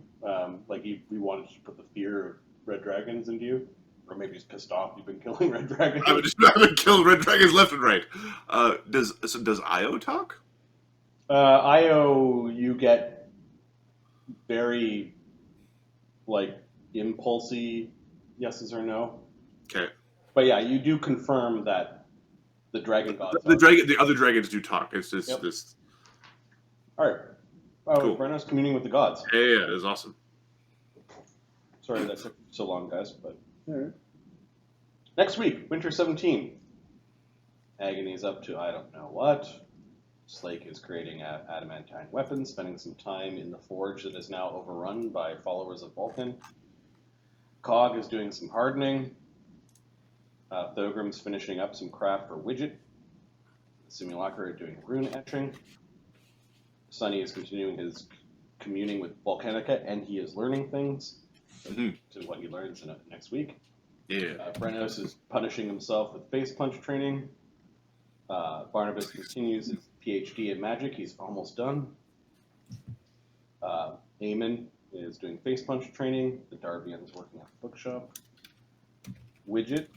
Like he wanted to put the fear of red dragons into you, or maybe he's pissed off you've been killing red dragons. I've been killing red dragons left and right. Does Io talk? Io, you get very like impulsy yeses or no. Okay. But yeah, you do confirm that the dragon gods. The other dragons do talk. It's just this. All right. Oh, Cool. Brennos communing with the gods. Yeah, it is awesome. Sorry that took so long, guys. But next week, Winter 17. Agony's up to I don't know what. Slake is creating adamantine weapons, spending some time in the forge that is now overrun by followers of Vulcan. Cog is doing some hardening. Thogrim's finishing up some craft for Widget. The Simulacra are doing rune etching. Sunny is continuing his communing with Volcanica, and he is learning things to what he learns in next week. Yeah. Brennos is punishing himself with face punch training. Barnabus continues his PhD in magic. He's almost done. Eamon is doing face punch training. The Darbian is working at the bookshop. Widget.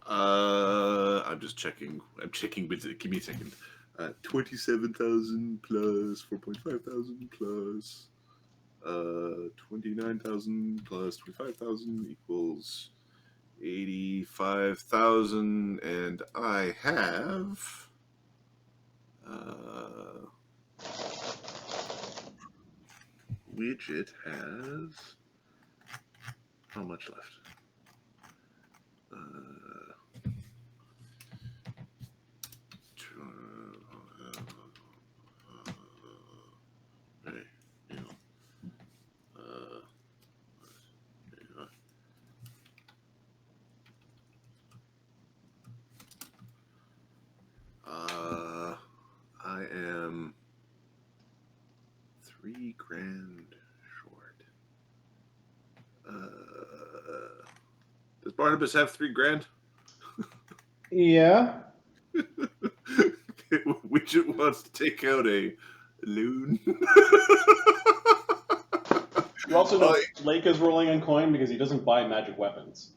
I'm just checking. I'm checking. Give me a second. 27,000 plus 4,500 plus 29,000 plus 25,000 equals 85,000, and I have Widget has how much left? I am $3,000 short. Does Barnabus have $3,000? Yeah. Widget wants to take out a loon. You also know Lake is rolling in coin because he doesn't buy magic weapons.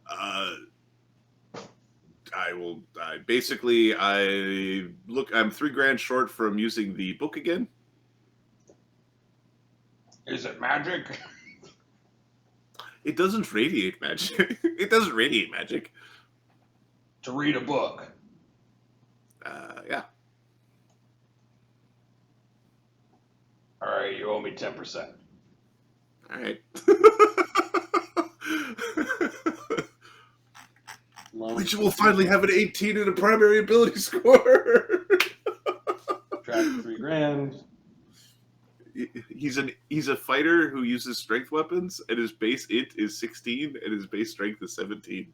I'm $3,000 short from using the book again. Is it magic? It doesn't radiate magic. It doesn't radiate magic. To read a book. Yeah. All right, you owe me 10%. All right. Which will finally have an 18 in a primary ability score. Track $3,000. he's a fighter who uses strength weapons, and his base int is 16, and his base strength is 17.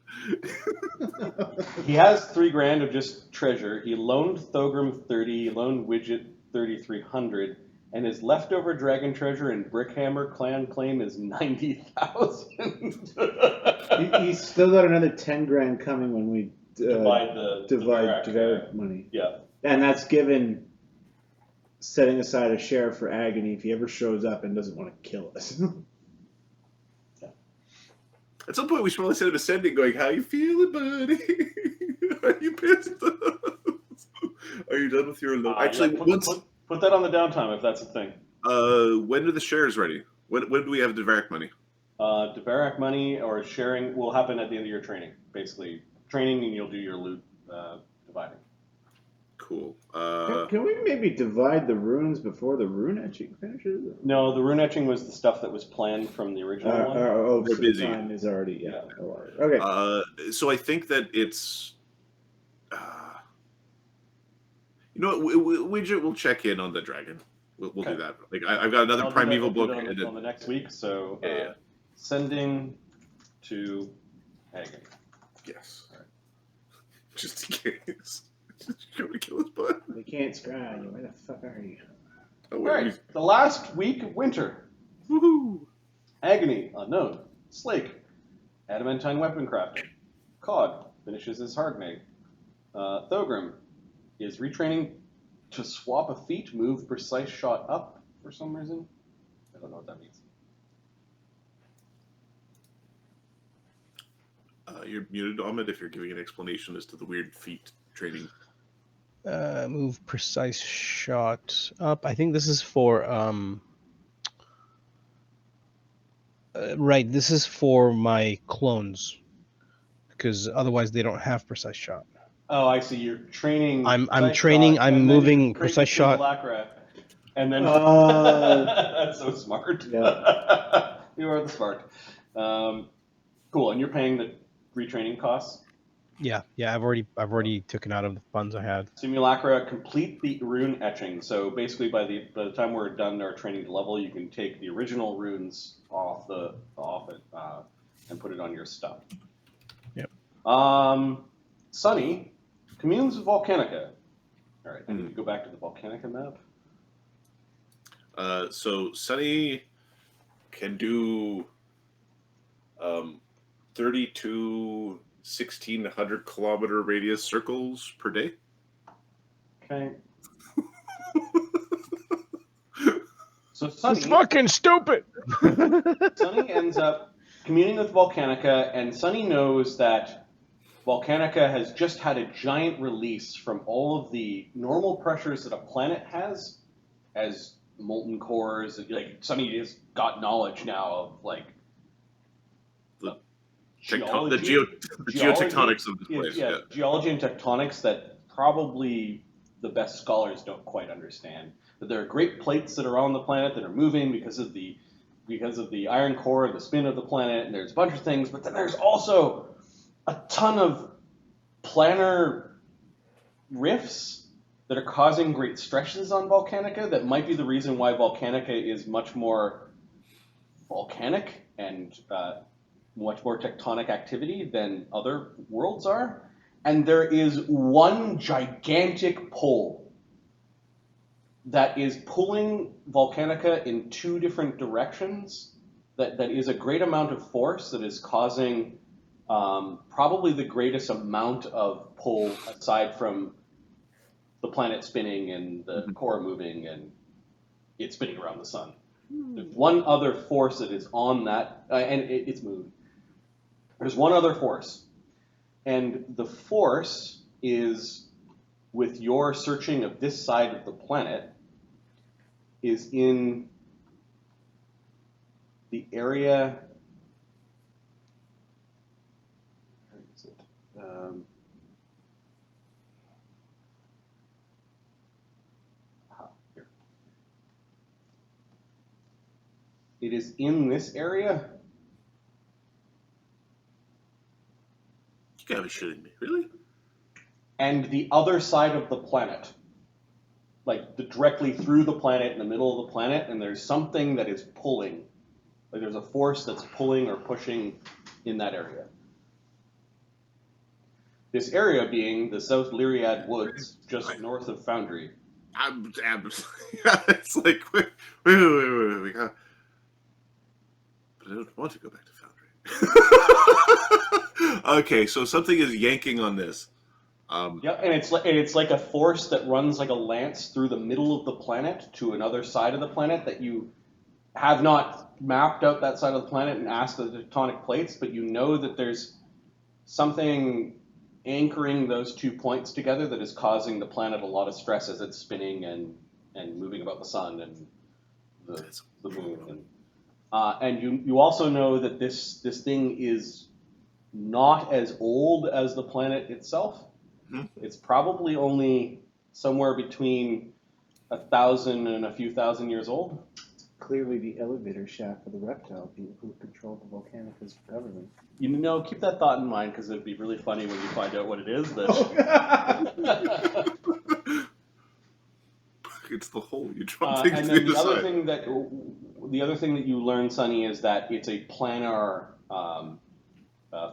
He has 3 grand of just treasure. He loaned Thogrim 30, he loaned Widget 3,300, and his leftover dragon treasure and Brickhammer clan claim is 90,000. He's still got another 10 grand coming when we Divide the Deverak money. Yeah. And that's given setting aside a share for Agony if he ever shows up and doesn't want to kill us. At some point, we should probably send him a sending going, "How you feeling, buddy? Are you pissed? Are you done with your loan?" Actually, yeah, put that on the downtime if that's a thing. When are the shares ready? When do we have Deverak money? Deverak money or sharing will happen at the end of your training. Basically, training and you'll do your loot dividing. Cool. Can we maybe divide the runes before the rune etching finishes? No, the rune etching was the stuff that was planned from the original one. We're so busy. The time is already Okay. So I think that it's. You know what? Widget will check in on the dragon. We'll do that. Like I've got another primeval book on the next week. So sending to Agony. Yes. All right. Just in case. Trying to kill his butt. We can't scry you. Where the fuck are you? Oh, All right. The last week of winter. Woohoo! Agony, unknown. Slake, adamantine weapon crafting. Cod finishes his hardmate. Thogrim is retraining to swap a feat, move precise shot up for some reason. I don't know what that means. You're muted, Ahmed, if you're giving an explanation as to the weird feat training. Move precise shot up. I think this is for right. This is for my clones because otherwise they don't have precise shot. Oh, I see. You're training. I'm training. Shot, I'm moving precise shot. And then that's so smart. Yeah. You are the smart. Cool. And you're paying the retraining costs. Yeah. I've already taken out of the funds I had. Simulacra complete the rune etching. So basically, by the time we're done our training level, you can take the original runes off it and put it on your stuff. Yep. Sunny, communes of Volcanica. All right, I need to go back to the Volcanica map. So Sunny can do 32 1,600 kilometer radius circles per day. Okay. So Sunny, It's fucking stupid. Sunny ends up communing with Volcanica, and Sunny knows that Volcanica has just had a giant release from all of the normal pressures that a planet has as molten cores. Like Sunny has got knowledge now of like the geology, geotectonics of this place. Yeah, geology and tectonics that probably the best scholars don't quite understand. That there are great plates that are on the planet that are moving because of the iron core and the spin of the planet, and there's a bunch of things, but then there's also a ton of planar rifts that are causing great stresses on Volcanica that might be the reason why Volcanica is much more volcanic and much more tectonic activity than other worlds are. And there is one gigantic pull that is pulling Volcanica in 2 different directions that is a great amount of force that is causing probably the greatest amount of pull aside from the planet spinning and the core moving and it spinning around the sun. There's one other force that is on that, and it's moved. There's one other force, and the force is, with your searching of this side of the planet, is in the area. Where is it? Here. It is in this area. You gotta be shitting me, really? And the other side of the planet. directly through the planet, in the middle of the planet, and there's something that is pulling. Like there's a force that's pulling or pushing in that area. This area being the South Lyriad Woods, just north of Foundry. It's like, wait. But I don't want to go back to Foundry. Okay, so something is yanking on this. Yeah, and it's like a force that runs like a lance through the middle of the planet to another side of the planet that you have not mapped out that side of the planet and asked the tectonic plates, but you know that there's something anchoring those 2 points together that is causing the planet a lot of stress as it's spinning and moving about the sun and the moon. And you also know that this thing is not as old as the planet itself. Mm-hmm. It's probably only somewhere between 1,000 and a few thousand years old. Clearly the elevator shaft for the reptile people who control the Volcanicus government. You know, keep that thought in mind because it'd be really funny when you find out what it is. It's the hole you drop things and then the other thing that you learn, Sonny, is that it's a planar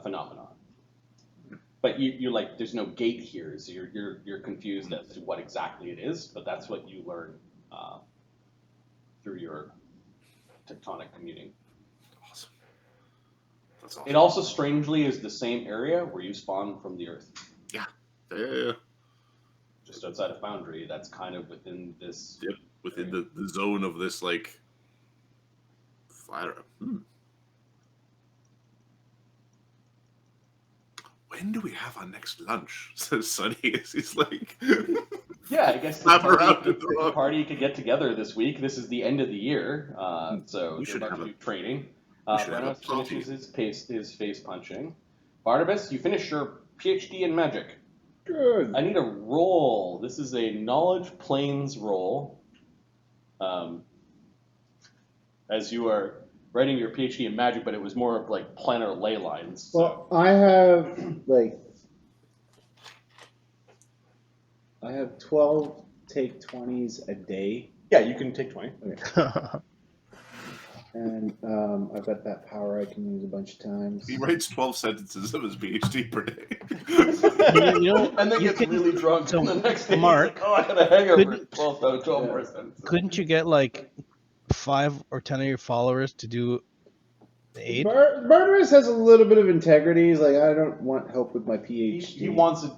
phenomenon. But you're like, there's no gate here, so you're confused as to what exactly it is. But that's what you learn through your tectonic commuting. Awesome. That's awesome. It also strangely is the same area where you spawn from the Earth. Yeah. Just outside of Foundry, that's kind of within this. Yep, within the zone of this, like, flatter. When do we have our next lunch? Says Sonny as he's like... Yeah, I guess the party could get together this week. This is the end of the year, so we should have training. Brennos finishes his face punching. Barnabus, you finish your PhD in magic. Good. I need a roll. This is a knowledge planes roll. As you are writing your PhD in magic, but it was more of like planar ley lines. Well, I have 12 take 20s a day. Yeah, you can take 20. Okay. And I've got that power I can use a bunch of times. He writes 12 sentences of his PhD per day. And then gets really drunk. So, and the next day, Mark, he's like, oh, I got a hangover. 12 more sentences. Couldn't you get like 5 or 10 of your followers to do the aid? Barnabus has a little bit of integrity. He's like, I don't want help with my PhD. He wants to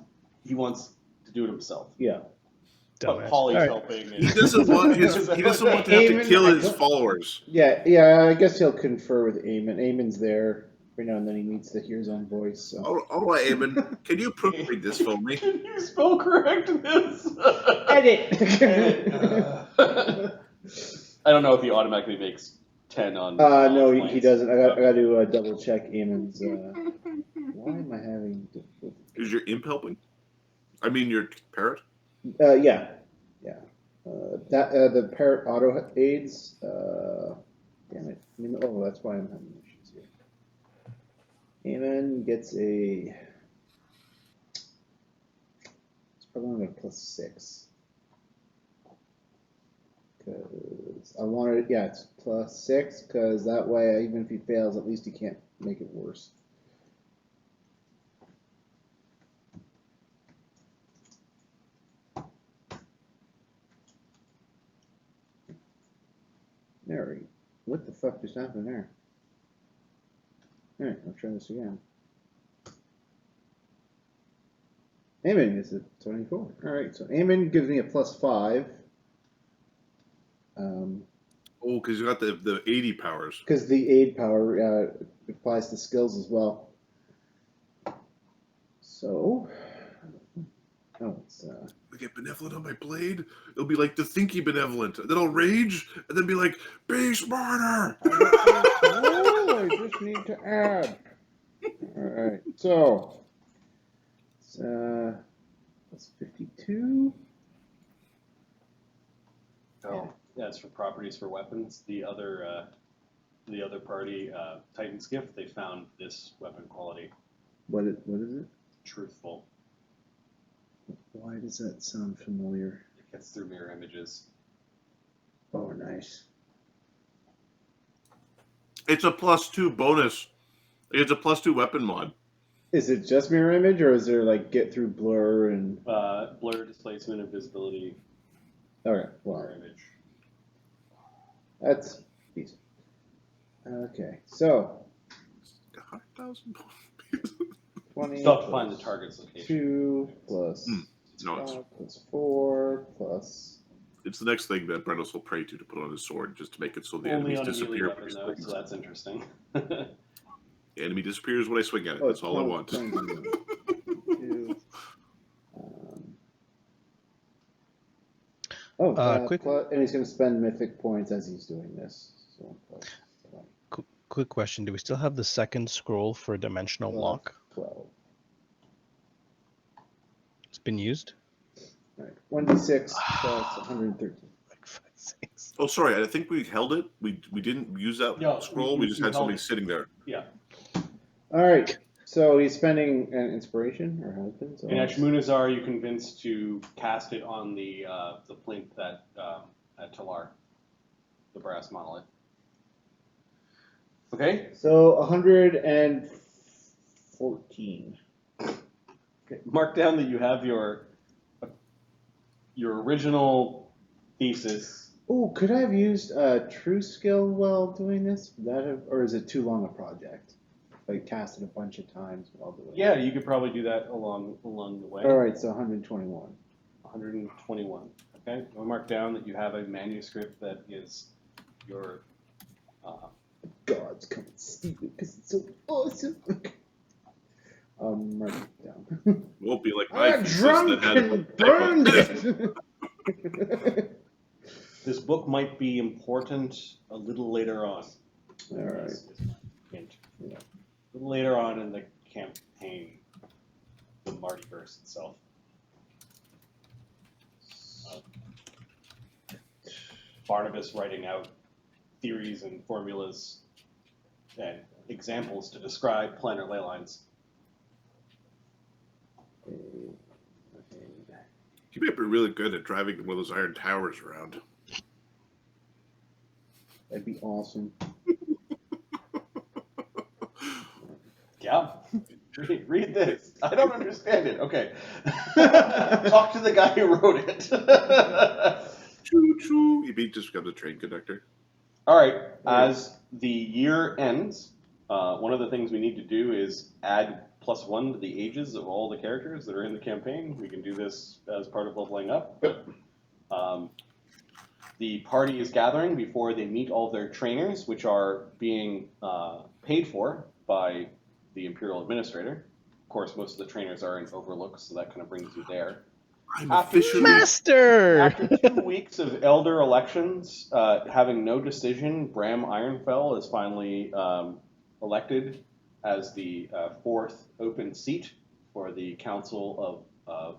do it himself. Yeah. But Polly's helping. He doesn't want to have to kill his followers. Yeah. I guess he'll confer with Eamon. Eamon's there every now and then. He needs to hear his own voice. So. All right, Eamon, can you proofread this for me? Can you spell correct this? Edit. I don't know if he automatically makes 10 on. No, he doesn't. I got to double check Eamon's. Why am I having? Is your imp helping? I mean, your parrot. Yeah. The parrot auto aids. Damn it! That's why I'm having issues here. Eamon gets a. It's probably only a +6. Because I wanted, it's +6. Because that way, even if he fails, at least he can't make it worse. There, what the fuck just happened there? Alright, I'll try this again. Eamon is a 24. Alright, so Eamon gives me a +5. Because you got the 80 powers. Because the aid power applies to skills as well. So, it's I get benevolent on my blade. It'll be like the thinky benevolent. And then I'll rage, and then be like, be smarter. I just need to add. Alright, so that's 52. Oh, yeah, it's for properties for weapons. The other party, Titan Skiff, they found this weapon quality. What is it? Truthful. Why does that sound familiar? If Gets through mirror images. Oh, nice. It's a +2 bonus. It's a +2 weapon mod. Is it just mirror image, or is there like get through blur and? Blur, displacement, and visibility. Okay, well, Mirror image. that's decent. Okay, so 100,000. 20. Still have to find the target's location. 2 plus No, it's 5 plus 4 plus. it's the next thing that Brennos will pray to put on his sword, just to make it so the Only enemies on a melee disappear. weapon, though, so that's interesting. The enemy disappears when I swing at it. Oh, That's all I want. 22. Quick- and he's going to spend mythic points as he's doing this. So plus 20, Quick question: do we still have the second scroll for dimensional plus lock? 12. It's been used. All right, 1d6 plus 113. Like 5, 6. Oh, sorry. I think we held it. We didn't use that Yeah, scroll. we We just held had something it. sitting there. Yeah. All right, so he's spending an inspiration, or has been. So In Ashmunazar, you convinced to cast it on the plinth at Talar, the brass monolith. Okay. So 114. Okay. Mark down that you have your original thesis. Oh, could I have used true skill while doing this? Would that have, or is it too long a project? Like cast it a bunch of times while doing it. Yeah, you could probably do that along the way. All right, so 121. 121. Okay. I'll mark down that you have a manuscript that is your. God's coming stupid because it's so awesome. Mark it down. Won't be like I my got thesis drunk that had and burned it. This book might be important a little later on. All right. Is my hint. Yeah. A little later on in the campaign, the Martyverse itself. Barnabus writing out theories and formulas and examples to describe planar ley lines. You might be really good at driving one of those iron towers around. That'd be awesome. Yeah. Read this. I don't understand it. Okay. Talk to the guy who wrote it. Choo choo. You beat just become the train conductor. All right. As the year ends, one of the things we need to do is add +1 to the ages of all the characters that are in the campaign. We can do this as part of leveling up. The party is gathering before they meet all their trainers, which are being paid for by the Imperial Administrator. Of course, most of the trainers are in Overlook, so that kind of brings you there. I'm After- officially. Master. After 2 weeks of elder elections, having no decision, Bram Ironfell is finally elected as the 4th open seat for the Council of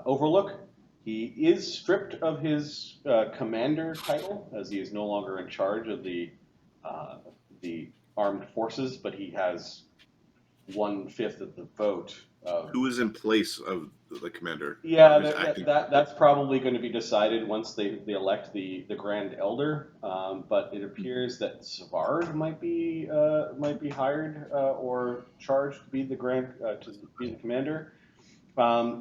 Overlook. He is stripped of his commander title, as he is no longer in charge of the armed forces, but he has 1/5 of the vote. Who is in place of the commander? Yeah, Who's acting? that's probably going to be decided once they elect the Grand Elder. But it appears that Savard might be hired or charged to be the commander.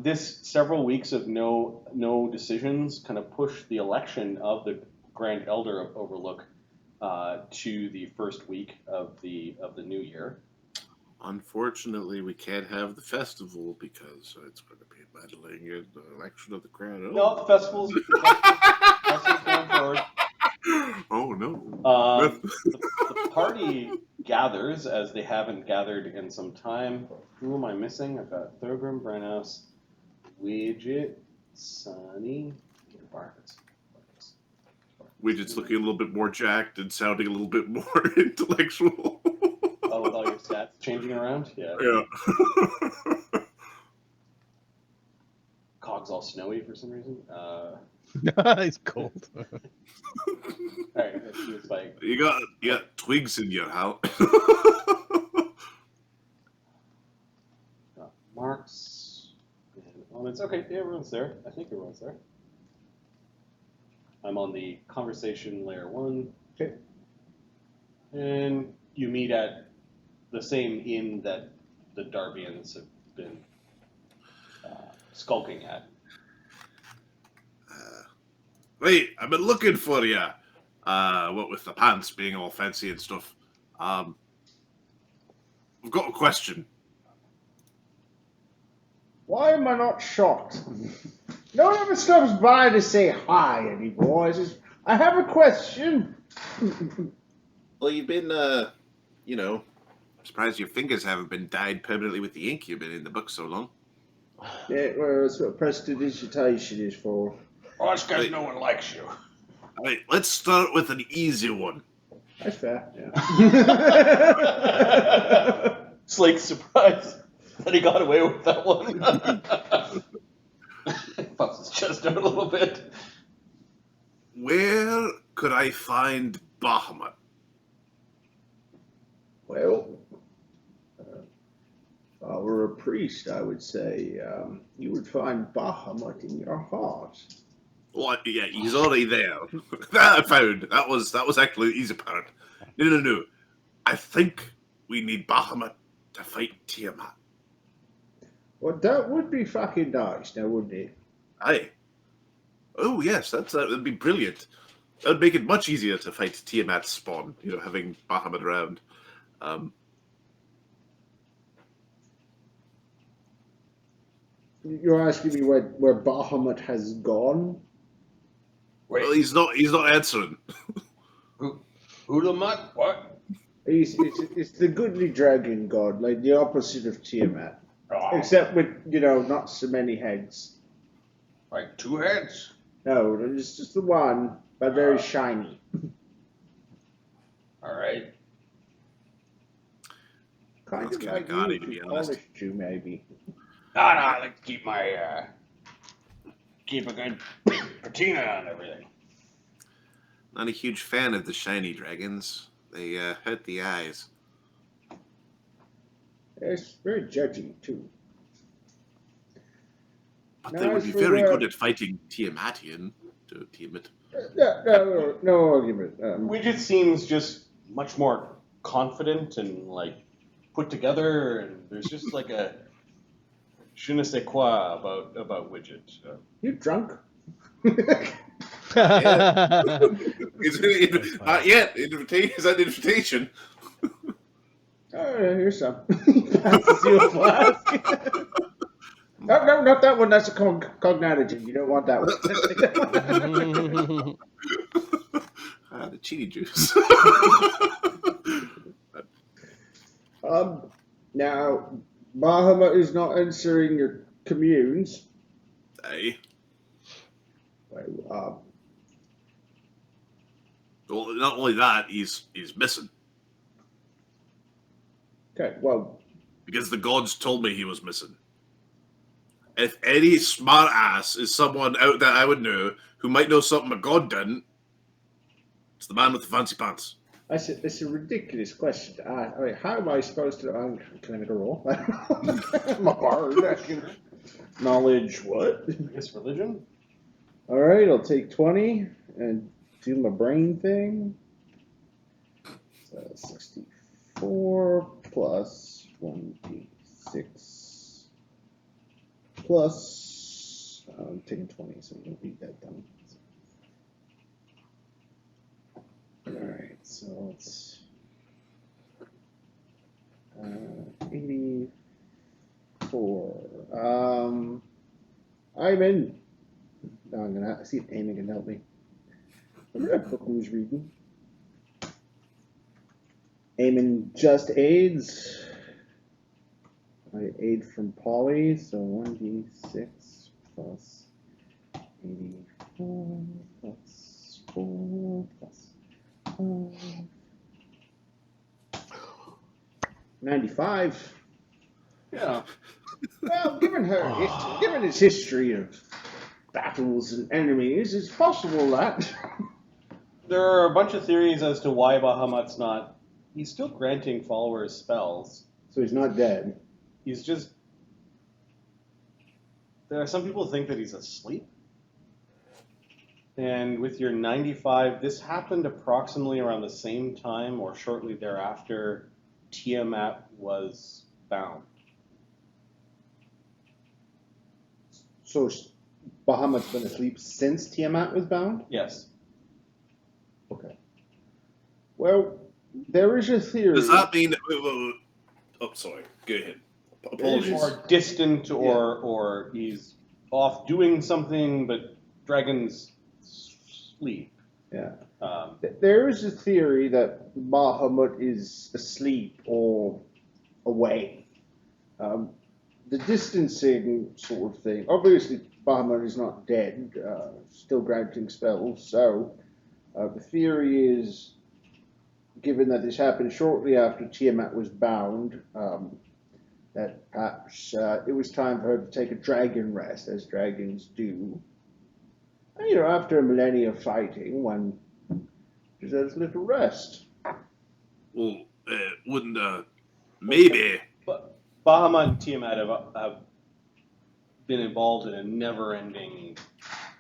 This several weeks of no decisions kind of pushed the election of the Grand Elder of Overlook to the first week of the new year. Unfortunately, we can't have the festival because it's going to be meddling in the election of the Grand Elder. No, the festival's going forward. Oh no! The party gathers as they haven't gathered in some time. Who am I missing? I've got Thorgrim, Brennos, Widget, Sunny, Barnabus. Widget's looking a little bit more jacked and sounding a little bit more intellectual. Oh, with all your stats changing around? Yeah. Yeah. Cog's all snowy for some reason. It's cold. Alright, let's do this by You got twigs in your house. marks. And elements. Okay, yeah, everyone's there. I think everyone's there. I'm on the conversation layer 1. Okay. And you meet at the same inn that the Darbians have been skulking at. Wait, I've been looking for you. What with the pants being all fancy and stuff. I've got a question. Why am I not shocked? No one ever stops by to say hi anymore. It's just, I have a question. Well, you've been, I'm surprised your fingers haven't been dyed permanently with the ink. You've been in the book so long. Yeah, well, that's what prestidigitation is for. Oh, that's because no one likes you. All right, let's start with an easy one. That's fair. Yeah. Slake's surprised that he got away with that one. Puffs his chest out a little bit. Where could I find Bahamut? Well, if I were a priest, I would say you would find Bahamut in your heart. Well, yeah, he's already there. That I found. That was actually the easy part. No. I think we need Bahamut to fight Tiamat. Well, that would be fucking nice, now wouldn't it? Aye. Oh yes, that'd be brilliant. That would make it much easier to fight Tiamat's spawn. Having Bahamut around. You're asking me where Bahamut has gone? Well, he's not answering. Ulamat? What? It's the goodly dragon god, like the opposite of Tiamat. Oh, Except with, not so many heads. like 2 heads? No, it's just the one, but very shiny. All right. Kind That's of kinda like gaudy, you, to be if honest. polished you, maybe. No, I like to keep my, keep a good patina on everything. Not a huge fan of the shiny dragons. They hurt the eyes. It's very judgy, too. But Now, they would as be for very where- good at fighting Tiamat. No argument. Widget seems just much more confident and put together, and there's just like a je ne sais quoi about Widget. You drunk? Not yet. Is that an invitation? Oh, here's some. Passes you a flask. No, not that one. That's a cognitogen. You don't want that one. The chili juice. Now, Bahamut is not answering your communes. Hey. Well, Well, not only that, he's missing. okay, well, Because the gods told me he was missing. If any smart ass is someone out there I would know who might know something a god didn't, it's the man with the fancy pants. it's a ridiculous question to ask. I mean, how am I supposed to? Can I make a roll? I'm a bard. I can knowledge what? I guess religion? All right, I'll take 20 and do my brain thing. So 64 plus 1d6 plus. I'm taking 20, so we'll beat that down. All right, so it's 84. I'm in. Now I'm gonna see if Amy can help me. Remember that book we was reading? Eamon just aids. I get aid from Polly, so 1d6 plus 84 plus 4 plus 5. 95. Yeah. Well, given his history of battles and enemies, it's possible that. There are a bunch of theories as to why Bahamut's not. He's still granting followers spells. So he's not dead. He's just. There are some people who think that he's asleep. And with your 95, this happened approximately around the same time or shortly thereafter Tiamat was bound. So Bahamut's been asleep since Tiamat was bound? Yes. Okay. Well, there is a theory. Does that mean? Oh, sorry. Go ahead. Apologies. Or distant, or he's off doing something, but dragons sleep. Yeah. There is a theory that Bahamut is asleep or away. The distancing sort of thing. Obviously, Bahamut is not dead, still granting spells. So the theory is, given that this happened shortly after Tiamat was bound, that perhaps it was time for her to take a dragon rest, as dragons do. And, you know, after a millennia of fighting, one deserves a little rest. Well, wouldn't maybe? But Bahamut and Tiamat have been involved in a never-ending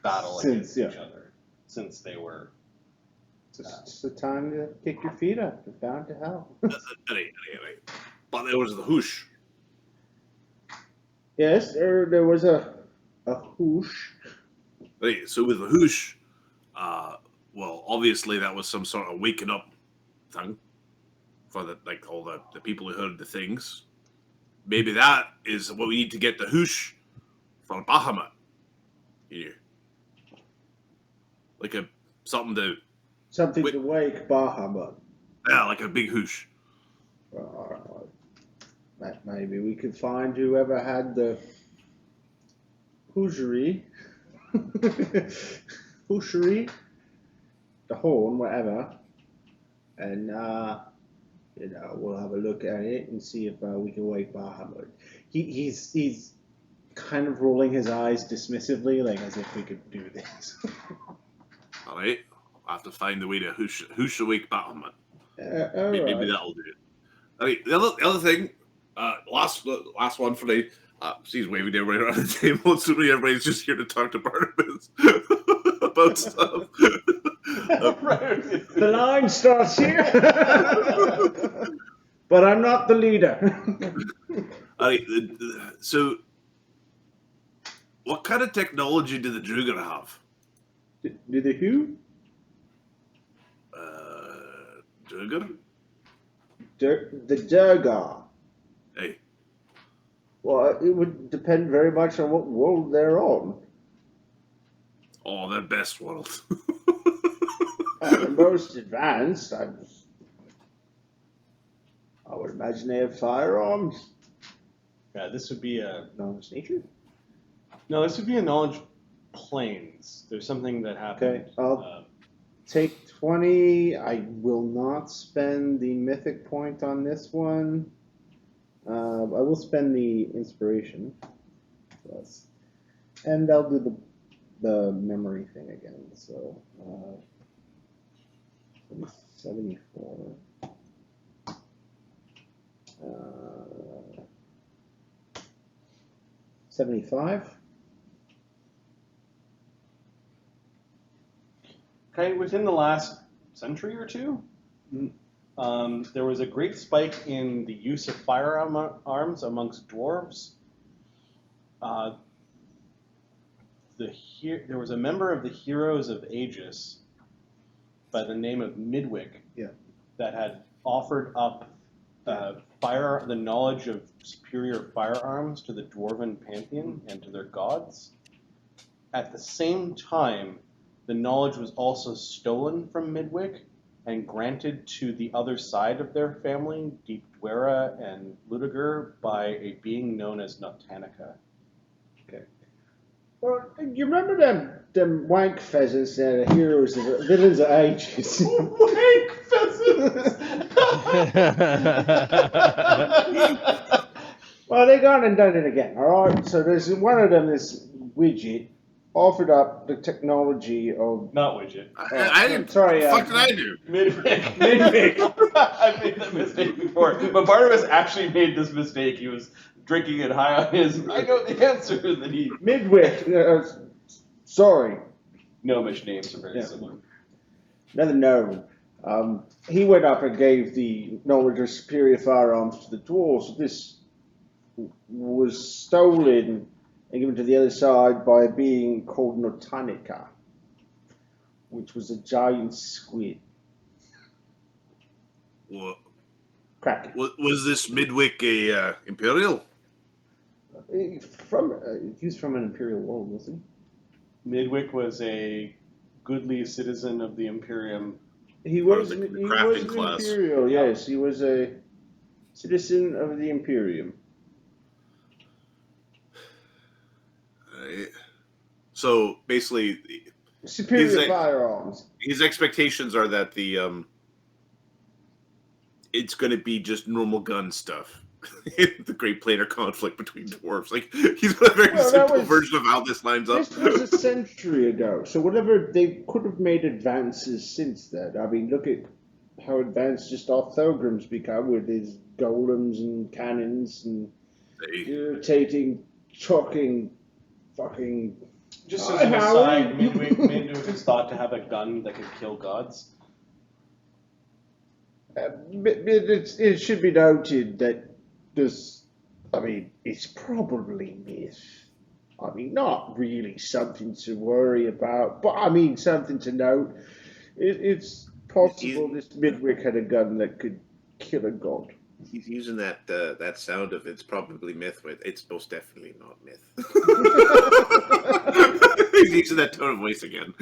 battle against each other since they were. It's the time to kick your feet up. You're bound to hell. Anyway. But there was the hoosh. Yes, there was a whoosh. Right, so with the hoosh, well, obviously that was some sort of waking up thing for all the people who heard the things. Maybe that is what we need to get the hoosh for Bahamut. You know, like something to wake Bahamut. Yeah, like a big hoosh. Maybe we could find whoever had the hooshery, the horn, whatever, and you know, we'll have a look at it and see if we can wake Bahamut. He's kind of rolling his eyes dismissively, like as if we could do this. All right, I'll have to find a way to hoosh awake Bahamut. Maybe that'll do it. All right, the other thing, last one for me. She's waving everybody around the table, assuming everybody's just here to talk to Barnabus about stuff. The line starts here, but I'm not the leader. All right, so what kind of technology do the Druger have? Do the who? Druger? The Durgar. Hey. Well, it would depend very much on what world they're on. Oh, the best world. The most advanced, I would imagine they have firearms. Yeah, this would be a Knowledge nature? no. This would be a knowledge planes. There's something that happened. Okay, I'll take 20. I will not spend the mythic point on this one. I will spend the inspiration plus, and I'll do the memory thing again. So 74. 75. Okay, within the last century or two, there was a great spike in the use of firearms amongst dwarves. There was a member of the Heroes of Aegis by the name of Midwick that had offered up the knowledge of superior firearms to the dwarven pantheon and to their gods. At the same time, the knowledge was also stolen from Midwick and granted to the other side of their family, Deep Duerra and Ludiger, by a being known as Noctanica. Okay. Well, you remember them wank pheasants that are heroes of villains of ages? Wank pheasants! Well, they gone and done it again, all right? So there's one of them, this Widget, offered up the technology of... Not Widget. I didn't. Sorry, What the fuck did I do? Midwick. Midwick. I've made that mistake before. But Barnabus actually made this mistake. He was drinking it high on his, I know the answer that he... Midwick, sorry. Gnomish names are very Yeah. similar. Another gnome. He went up and gave the knowledge of superior firearms to the dwarves. This was stolen and given to the other side by a being called Notanica, which was a giant squid. What, Kraken. was this Midwick a Imperial? He was from an imperial world, wasn't Midwick was a goodly citizen of the Imperium. he? He Part was of the an, he crafting was an class. imperial, yes. He was a citizen of the Imperium. So basically, Superior firearms. his expectations are that the it's going to be just normal gun stuff. The Great Planar conflict between dwarves. Like, he's got a very simple version of how this lines up. This was a century ago, so whatever they could have made advances since then. I mean, look at how advanced just our Thogrim's become with his golems and cannons and irritating, shocking, fucking. Just as an aside, Midwick is thought to have a gun that could kill gods. It should be noted that it's probably myth. I mean, not really something to worry about, but I mean, something to note. It's possible this Midwick had a gun that could kill a god. He's using that sound of it's probably myth with it's most definitely not myth. He's using that tone of voice again.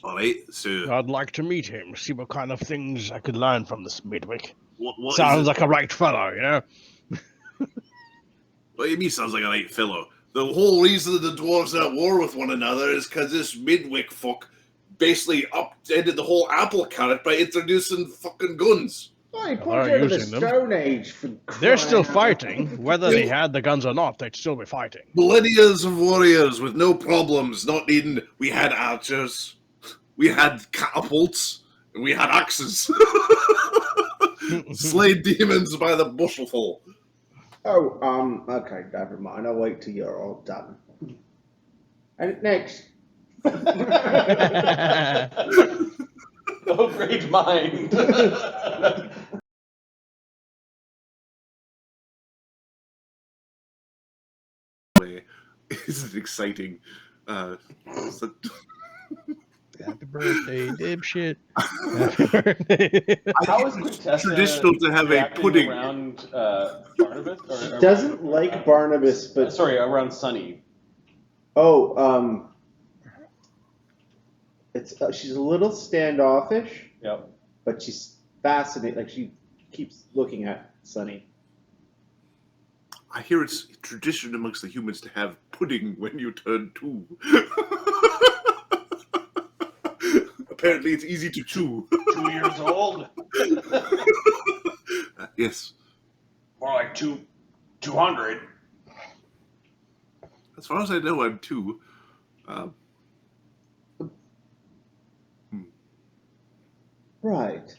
All right, so I'd like to meet him, see what kind of things I could learn from this Midwick. what Sounds like a right fellow, you know? What do you mean sounds like a right fellow? The whole reason that the dwarves are at war with one another is because this Midwick fuck basically upended the whole apple cart by introducing fucking guns. Oh, he pointed out of the Stone Age. They're still fighting. Whether they had the guns or not, they'd still be fighting. Millennia of warriors with no problems, not needing... We had archers, we had catapults, and we had axes. Slayed demons by the bushelful. Oh, okay, never mind. I'll wait till you're all done. And next. Oh, great mind. This is exciting. Happy birthday, dipshit. Happy birthday. How is Quintessa traditional to have a reacting pudding around Barnabus? Or Doesn't like Barnabus, but sorry, around Sunny. oh, it's she's a little standoffish. Yep. But she's fascinated. Like she keeps looking at Sunny. I hear it's tradition amongst the humans to have pudding when you turn 2. Apparently, it's easy to chew. 2 years old? Yes. More like 200. As far as I know, I'm 2. Right.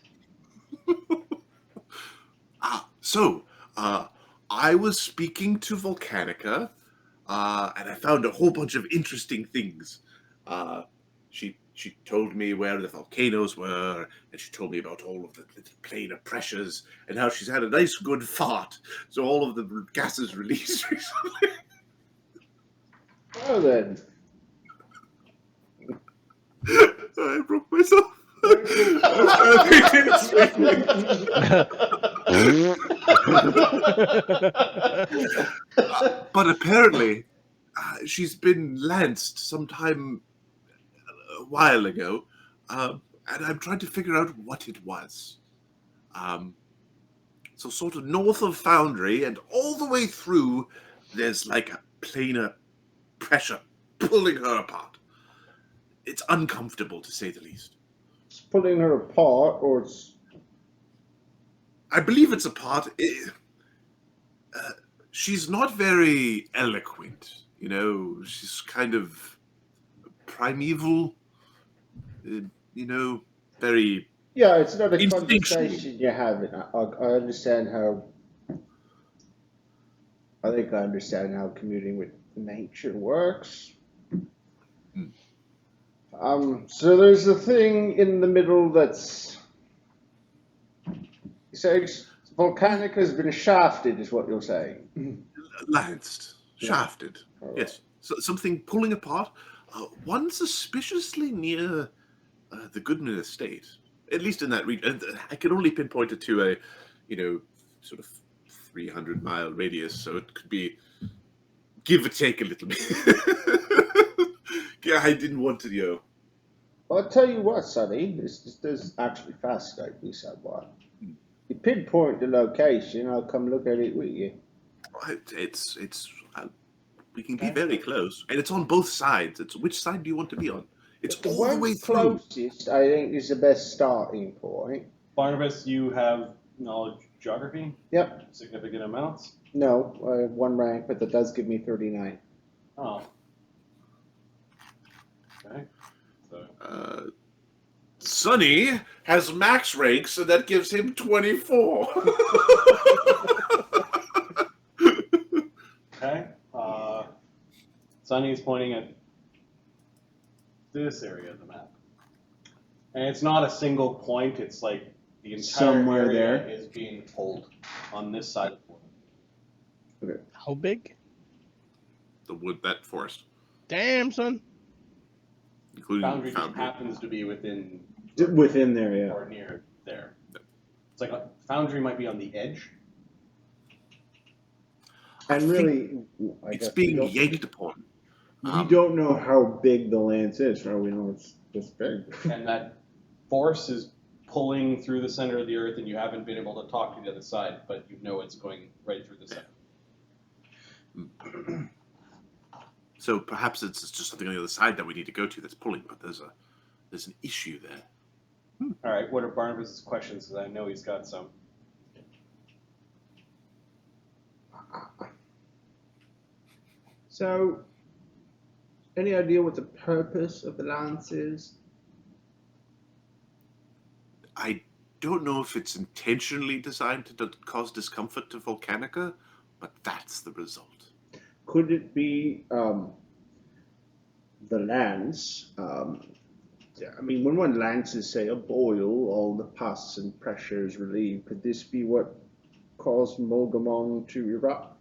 So, I was speaking to Volcanica, and I found a whole bunch of interesting things. She told me where the volcanoes were, and she told me about all of the planar pressures, and how she's had a nice good fart, so all of the gases released recently. Well then. I broke myself. But apparently, she's been lanced sometime a while ago, and I'm trying to figure out what it was. So sort of north of Foundry and all the way through, there's like a planar pressure pulling her apart. It's uncomfortable, to say the least. It's pulling her apart, or it's... I believe it's apart. She's not very eloquent, you know. She's kind of primeval, you know, very... Yeah, it's not a instinctual conversation you're having. I understand how I think I understand how commuting with nature works. So there's a thing in the middle that's... So volcanic has been shafted, is what you're saying. Lanced, shafted. All right. Yes, so, something pulling apart. One suspiciously near the Goodman estate, at least in that region. I can only pinpoint it to a, sort of 300-mile radius, so it could be give or take a little bit. Yeah, I didn't want to, I'll tell you what, Sonny, this does actually fascinate me somewhat. You pinpoint the location, I'll come look at it with you. It's we can be very close, and it's on both sides. It's which side do you want to be on? It's The all the way one's through. closest, I think, is the best starting point. Barnabas, you have knowledge of geography? Yep. Significant amounts? No, I have one rank, but that does give me 39. Oh. Okay. So. Sonny has max rank, so that gives him 24. Okay. Sunny's pointing at this area of the map. And it's not a single point, it's like the entire Somewhere area there. is being pulled on this side of the board. How big? That forest, Damn, son. including Foundry just Foundry. happens to be within Within there, yeah. or near there. It's like Foundry might be on the edge. And really, I It's guess we being don't- yanked upon. We don't know how big the lance is, right? We know it's just big. And that force is pulling through the center of the earth, and you haven't been able to talk to the other side, but you know it's going right through the center. So perhaps it's just something on the other side that we need to go to that's pulling, but there's an issue there. All right, what are Barnabas' questions? Because I know he's got some. So, any idea what the purpose of the lance is? I don't know if it's intentionally designed to cause discomfort to Volcanica, but that's the result. Could it be the lance? I mean, when one lances, say, a boil, all the pus and pressure is relieved. Could this be what caused Mogamon to erupt?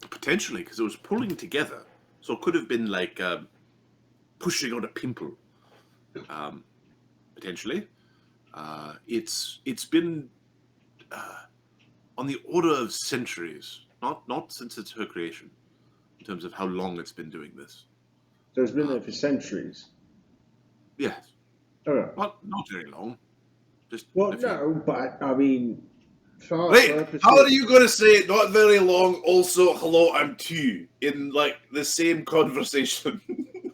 Potentially, because it was pulling together. So it could have been like pushing on a pimple. Potentially. It's been on the order of centuries, not since its her creation, in terms of how long it's been doing this. So it's been there for centuries. Yes, Okay. not very long. Just Well, a few. no, but I mean, for our Wait, purposes- how are you going to say it not very long, also hello, I'm two, in like the same conversation?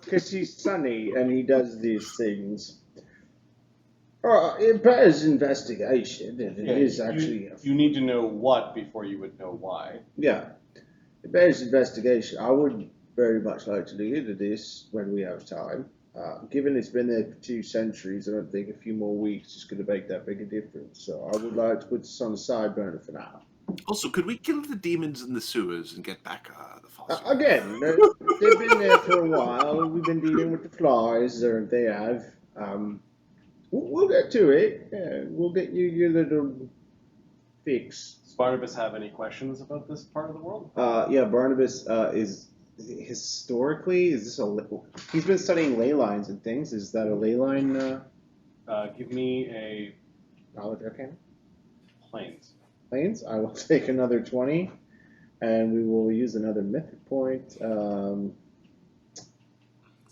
Because he's sunny and he does these things. It bears investigation. If it is actually, You need to know what before you would know why. yeah, it bears investigation. I would very much like to look into this when we have time. Given it's been there for 2 centuries, I don't think a few more weeks is going to make that big a difference. So I would like to put this on the side burner for now. Also, could we kill the demons in the sewers and get back the fossil? Again, they've been there for a while. We've been dealing with the flies, or they have. We'll get to it. Yeah, we'll get you your little fix. Does Barnabas have any questions about this part of the world? Yeah, Barnabas is historically, is this he's been studying ley lines and things. Is that a ley line Give me a knowledge arcana? planes. Planes? I will take another 20, and we will use another mythic point. It's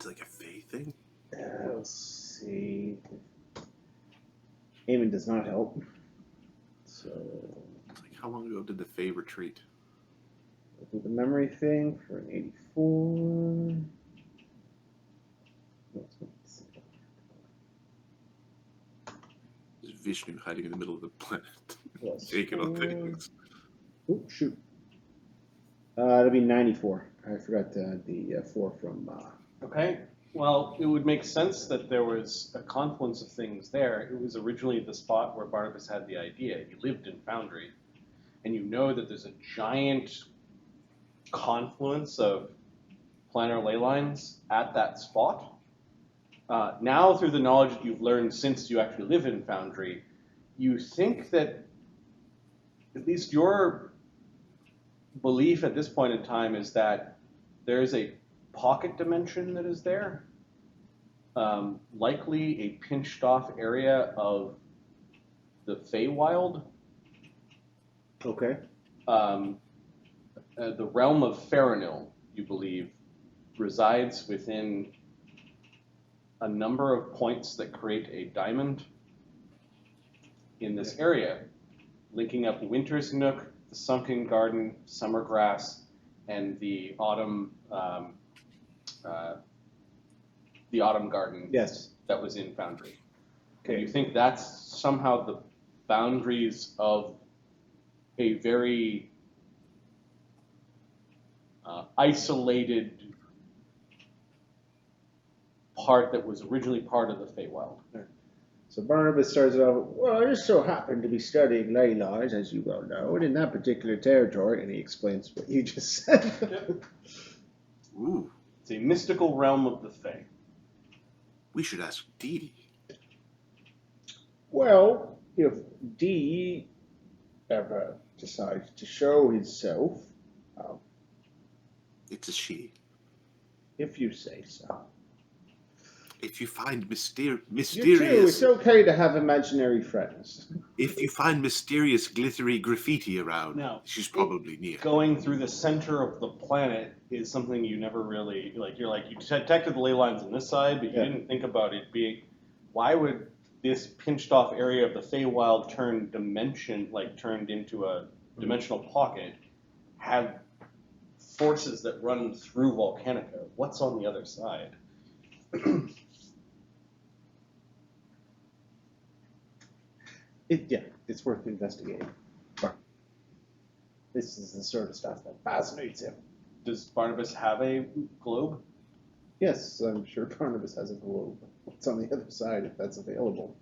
like a fey thing. Let's see. Aiming does not help. So It's like, how long ago did the fey retreat? we'll do the memory thing for an 84. There's Vishnu hiding in the middle of the planet, Plus taking on 4. things. Oh, shoot. That'll be 94. I forgot the 4 from. Okay. Well, it would make sense that there was a confluence of things there. It was originally the spot where Barnabas had the idea. He lived in Foundry. and you know that there's a giant confluence of planar ley lines at that spot. Now, through the knowledge that you've learned since you actually live in Foundry, you think that at least your belief at this point in time is that there is a pocket dimension that is there, likely a pinched off area of the Feywild. Okay. The realm of Faranil, you believe, resides within a number of points that create a diamond in this area, linking up Winter's Nook, the Sunken Garden, Summergrass, and the Autumn Garden. Yes. That was in Foundry. Okay. And you think that's somehow the boundaries of a very isolated part that was originally part of the Feywild. So Barnabas starts it off, well, I just so happen to be studying ley lines, as you well know, and in that particular territory, and he explains what you just said. Ooh, It's a mystical realm of the Fey. we should ask Dee. Well, if D ever decides to show himself, It's a she. if you say so. If you find You too, mysterious, it's okay to have imaginary friends. if you find mysterious glittery graffiti around, No. she's probably near. Going through the center of the planet is something you never really, you detected the ley lines on this side, but you didn't think about it being, why would this pinched off area of the Feywild turned into a dimensional pocket, have forces that run through Volcanica? What's on the other side? It's worth investigating. This is the sort of stuff that fascinates him. Does Barnabas have a globe? Yes, I'm sure Barnabas has a globe. What's on the other side, if that's available?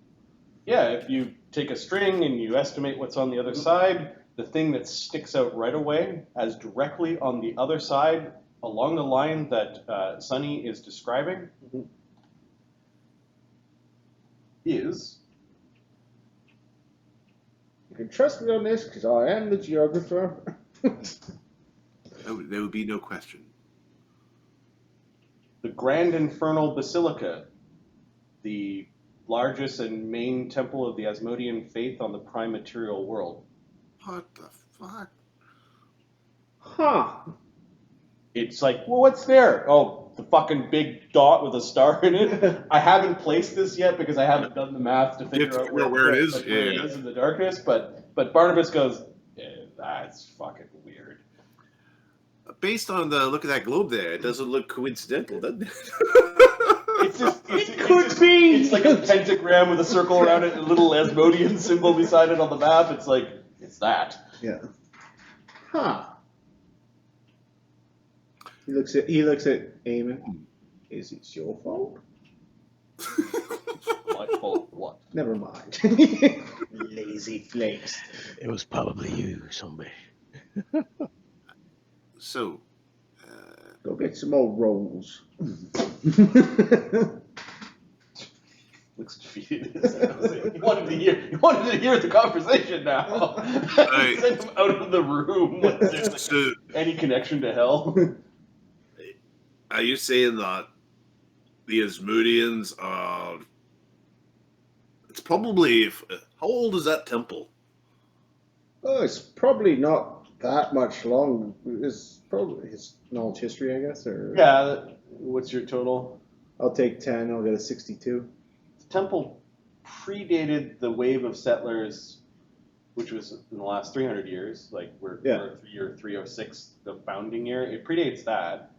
Yeah, if you take a string and you estimate what's on the other side, the thing that sticks out right away as directly on the other side along the line that Sunny is describing is... You can trust me on this, because I am the geographer. There would be no question. the Grand Infernal Basilica, the largest and main temple of the Asmodean faith on the prime material world. What the fuck? Huh. It's like, well, what's there? Oh, the fucking big dot with a star in it. I haven't placed this yet because I haven't done the math to figure out where it is. like, where it is in the darkness. But Barnabas goes, yeah, that's fucking weird. Based on the look of that globe there, it doesn't look coincidental, doesn't it? It could be. It's like a pentagram with a circle around it and a little Asmodean symbol beside it on the map. It's like, it's that. Yeah. Huh. He looks at Eamon. Is it your fault? My fault, what? Never mind. Lazy flakes. It was probably you, zombie. So, Go get some more rolls. Looks defeated. You wanted to hear the conversation now. Right. Send him out of the room. so Any connection to hell? are you saying that the Asmodeans are... It's probably... How old is that temple? Oh, it's probably not that much long. It's probably His knowledge history, I guess, or Yeah. What's your total? I'll take 10. I'll get a 62. The temple predated the wave of settlers, which was in the last 300 years. Like we're year 306, the founding year. It predates that.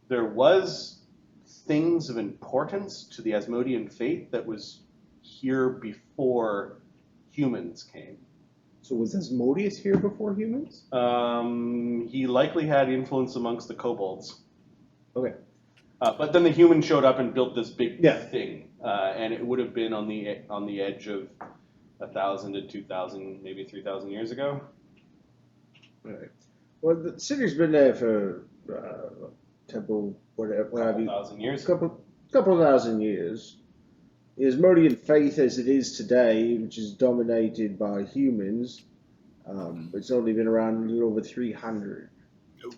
There was things of importance to the Asmodean faith that was here before humans came. So was Asmodeus here before humans? He likely had influence amongst the kobolds. Okay. But then the humans showed up and built this big Yeah. thing, and it would have been on the edge of 1,000 to 2,000, maybe 3,000 years ago. Right. Well, the city's been there for temple, whatever have you, Thousand years. couple thousand years. The Asmodean faith as it is today, which is dominated by humans, it's only been around a little over 300.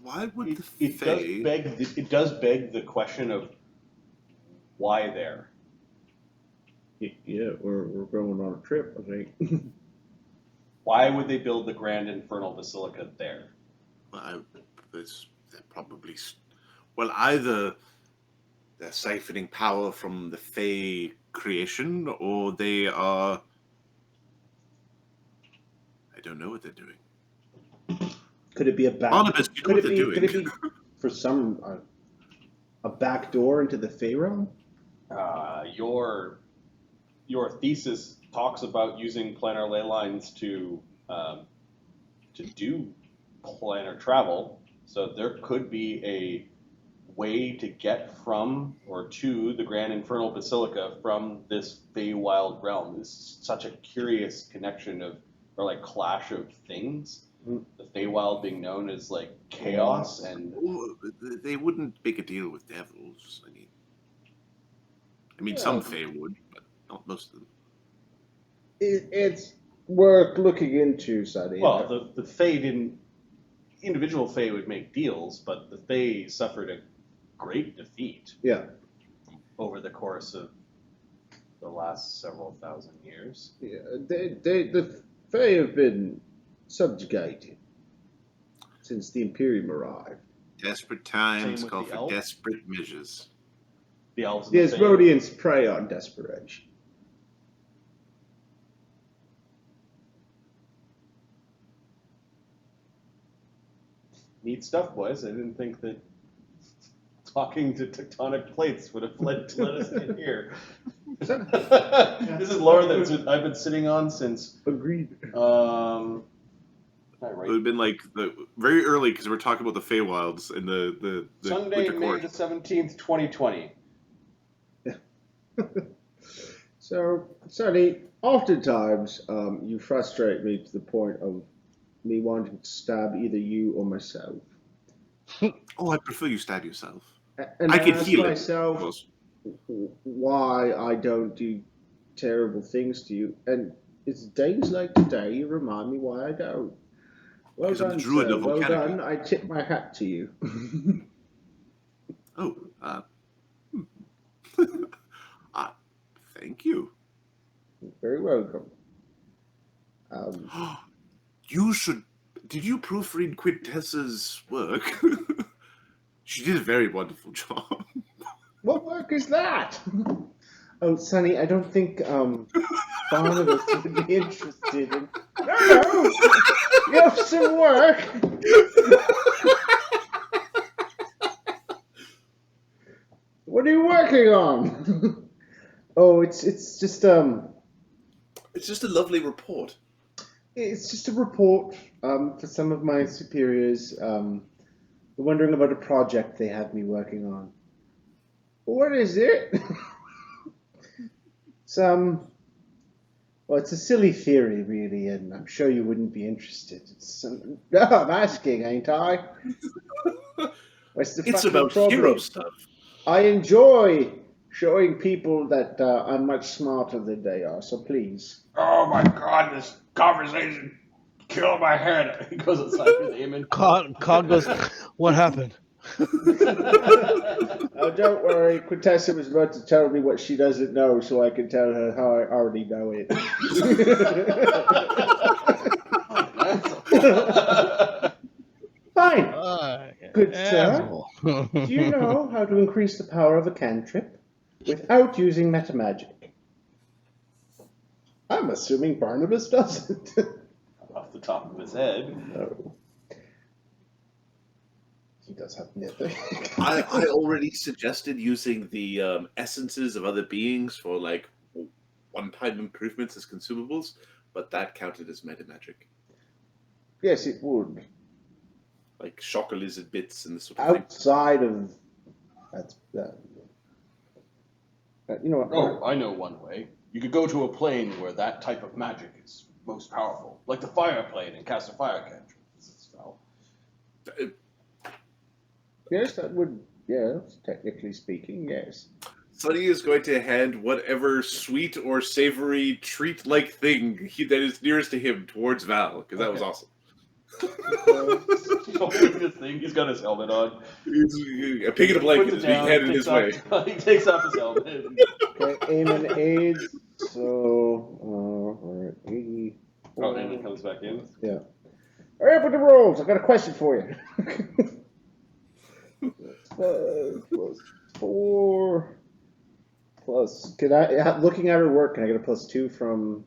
Why would It, the it does Fae... beg. It does beg the question of why there. Yeah, we're going on a trip, I think. Why would they build the Grand Infernal Basilica there? They're probably... Well, either they're siphoning power from the Fae creation, or they are... I don't know what they're doing. Could it be a back? Barnabus, you know what they're doing. Could it be for some a back door into the Fae realm? Your thesis talks about using planar ley lines to do planar travel, so there could be a way to get from or to the Grand Infernal Basilica from this Feywild realm. This is such a curious connection of, or like clash of things. The Feywild being known as like chaos, and Oh, they wouldn't make a deal with devils. I mean, some Fae would, but not most of them. It's worth looking into, Sadie. well, the Fey didn't. Individual Fey would make deals, but the Fey suffered a great defeat. Yeah. Over the course of the last several thousand years. Yeah, the Fae have been subjugated since the Imperium arrived. Desperate Same times with call the for elves? desperate measures. The elves and The Fey Asmodeans prey on desperation. Neat stuff, boys. I didn't think that talking to tectonic plates would have led to let us get here. This is lore that I've been sitting on since. Agreed. It would have been like very early because we're talking about the Feywilds and the Sunday, Winter May Court. the 17th, 2020. So, Sonny, oftentimes you frustrate me to the point of me wanting to stab either you or myself. Oh, I prefer you stab yourself. And I can ask heal myself it. why I don't do terrible things to you. And it's days like today you remind me why I don't. Well Because I'm done, the druid sir. of Well Volcanica. done. I tip my hat to you. Oh, thank you. Very welcome. You should. Did you proofread Quintessa's work? She did a very wonderful job. What work is that? Oh, Sonny, I don't think Barnabus would be interested in. No! You have some work! What are you working on? Oh, it's just It's just a lovely report. It's just a report for some of my superiors. They're wondering about a project they have me working on. What is it? Well, it's a silly theory, really, and I'm sure you wouldn't be interested. No, I'm asking, ain't I? What's the It's fucking about problem? hero stuff. I enjoy showing people that I'm much smarter than they are, so please. Oh my god, this conversation killed my head. He goes outside for the aiming. Cog goes, what happened? Oh, don't worry. Quintessa was about to tell me what she doesn't know, so I can tell her how I already know it. Fine. Good sir. Do you know how to increase the power of a cantrip without using metamagic? I'm assuming Barnabus doesn't. Off the top of his head. No. He does have mythic. I already suggested using the essences of other beings for like one-time improvements as consumables, but that counted as metamagic. Yes, it would. Like shocker lizard bits and this sort of thing. Outside of that. You know what? Oh, I know one way. You could go to a plane where that type of magic is most powerful, like the fire plane, and cast a fire cantrip. Spell. Yes, that would. Yes, technically speaking, yes. Sonny is going to hand whatever sweet or savory treat-like thing that is nearest to him towards Val, because that was awesome. This thing, he's got his helmet on. A pig in a blanket Puts is it being down, handed takes his way. He takes off his helmet. Okay, aim and aids. So, we're at 80. Oh, and it comes back in. Yeah. Hurry up with the rolls. I've got a question for you. 5 plus 4 plus. Can I? Looking at her work, can I get a +2 from?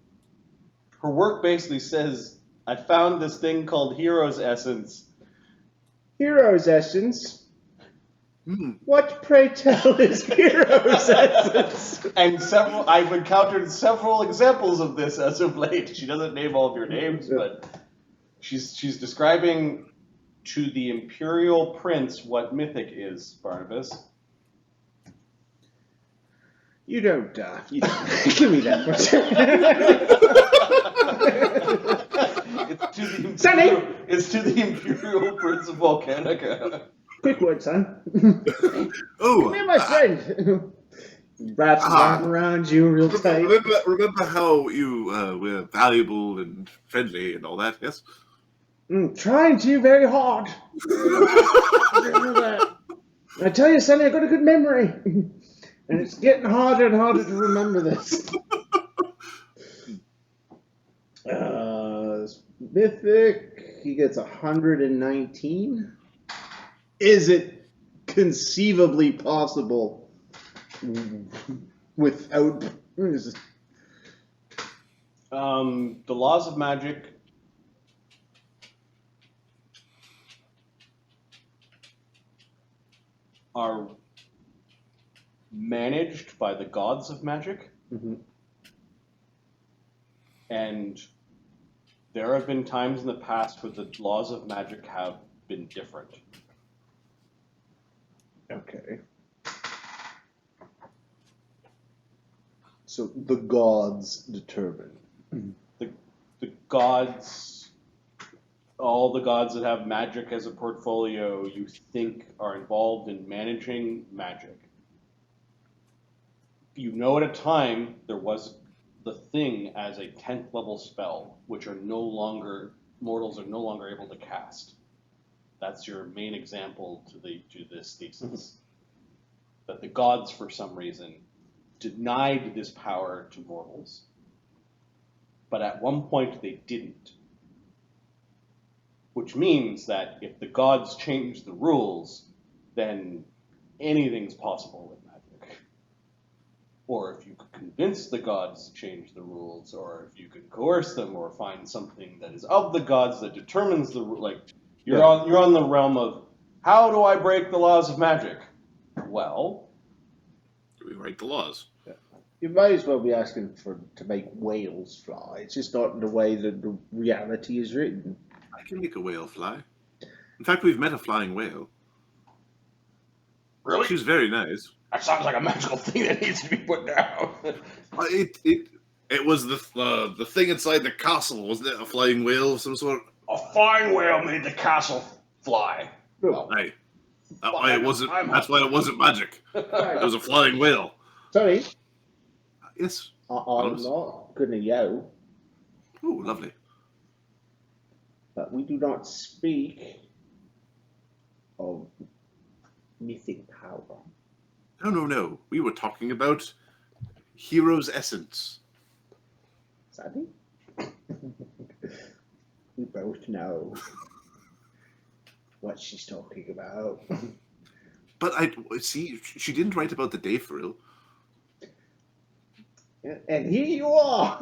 Her work basically says, I found this thing called Hero's Essence. Hero's Essence? What, pray tell, is Hero's Essence? And I've encountered several examples of this as of late. She doesn't name all of your names, but she's describing to the Imperial Prince what Mythic is, Barnabus. You don't, give me that It's to the Imperial Prince of Volcanica. Quick word, son. Oh, Come here, my friend. Wraps his arm around you real tight. Remember how you were valuable and friendly and all that, yes? Trying to very hard. I tell you, Sonny, I've got a good memory. And it's getting harder and harder to remember this. Mythic, he gets 119. Is it conceivably possible without... The laws of magic are managed by the gods of magic. And there have been times in the past where the laws of magic have been different. Okay. So the gods determine. The gods, all the gods that have magic as a portfolio, you think are involved in managing magic. You know, at a time there was the thing as a 10th level spell, which mortals are no longer able to cast. That's your main example to this thesis. That the gods, for some reason, denied this power to mortals, but at one point they didn't. Which means that if the gods change the rules, then anything's possible with magic. Or if you could convince the gods to change the rules, or if you could coerce them, or find something that is of the gods that determines the you're on the realm of how do I break the laws of magic? Well, we write the laws. You might as well be asking to make whales fly. It's just not in the way that the reality is written. I can make a whale fly. In fact, we've met a flying whale. Really? She was very nice. That sounds like a magical thing that needs to be put down. It was the thing inside the castle, wasn't it? A flying whale of some sort. A flying whale made the castle fly. Well, Hey, that's why it wasn't magic. It was a flying whale. sorry, Yes. I'm not going to yell, Oh, lovely. but we do not speak of mythic power. No. We were talking about Hero's Essence. Sadly, we both know what she's talking about. But she didn't write about the Daefril. And here you are,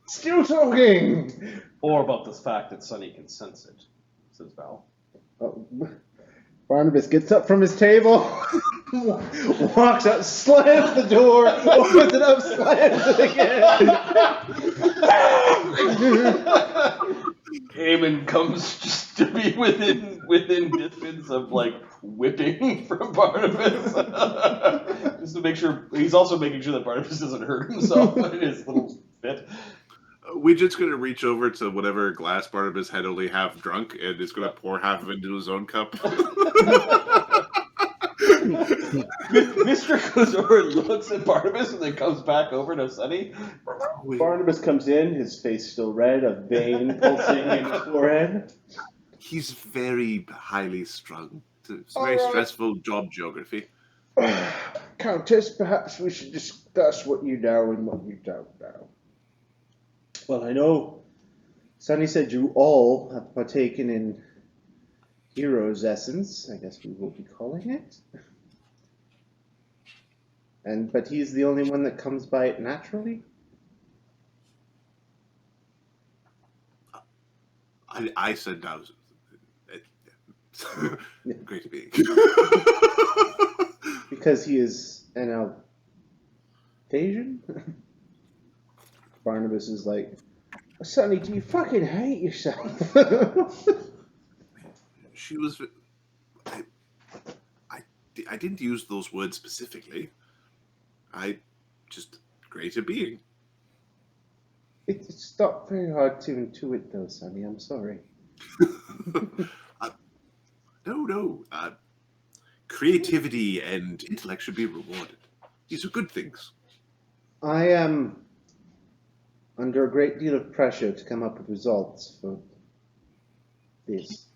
still talking. or about the fact that Sonny can sense it, says Val. Barnabus gets up from his table, walks out, slams the door, opens it up, slams it again. Eamon comes just to be within distance of whipping from Barnabas. Just to make sure, he's also making sure that Barnabas doesn't hurt himself in his little fit. Widget's going to reach over to whatever glass Barnabas had only half drunk and is going to pour half of it into his own cup. Mr. goes over and looks at Barnabas and then comes back over to Sunny. Barnabas comes in, his face still red, a vein pulsing in his forehead. He's very highly strung. It's a very stressful job geography. Countess, perhaps we should discuss what you know and what you don't know. Well, I know Sunny said you all have partaken in Hero's Essence, I guess we will be calling it. But he's the only one that comes by it naturally? I said that was great to be. Because he is an Alphasian? Barnabas is like, Sonny, do you fucking hate yourself? She was. I didn't use those words specifically. I just great at being. It's not very hard to intuit, though, Sonny. I'm sorry. No. Creativity and intellect should be rewarded. These are good things. I am under a great deal of pressure to come up with results for this.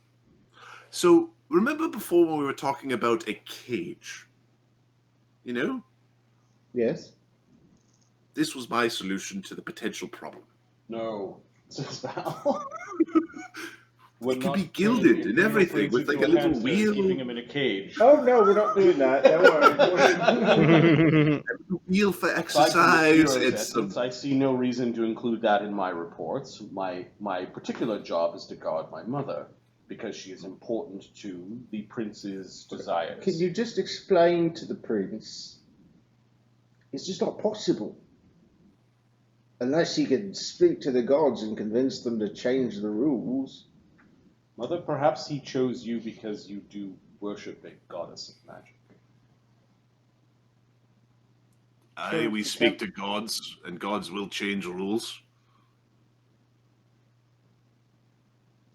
So, remember before when we were talking about a cage? You know? Yes? This was my solution to the potential problem. No, says Val. It could be gilded and everything with like a little wheel. Keeping him in a cage. Oh, no, we're not doing that. Don't worry. A wheel for exercise. I see no reason to include that in my reports. My particular job is to guard my mother, because she is important to the prince's desires. Can you just explain to the prince? It's just not possible. Unless he can speak to the gods and convince them to change the rules. Mother, perhaps he chose you because you do worship a goddess of magic. We speak to gods, and gods will change rules.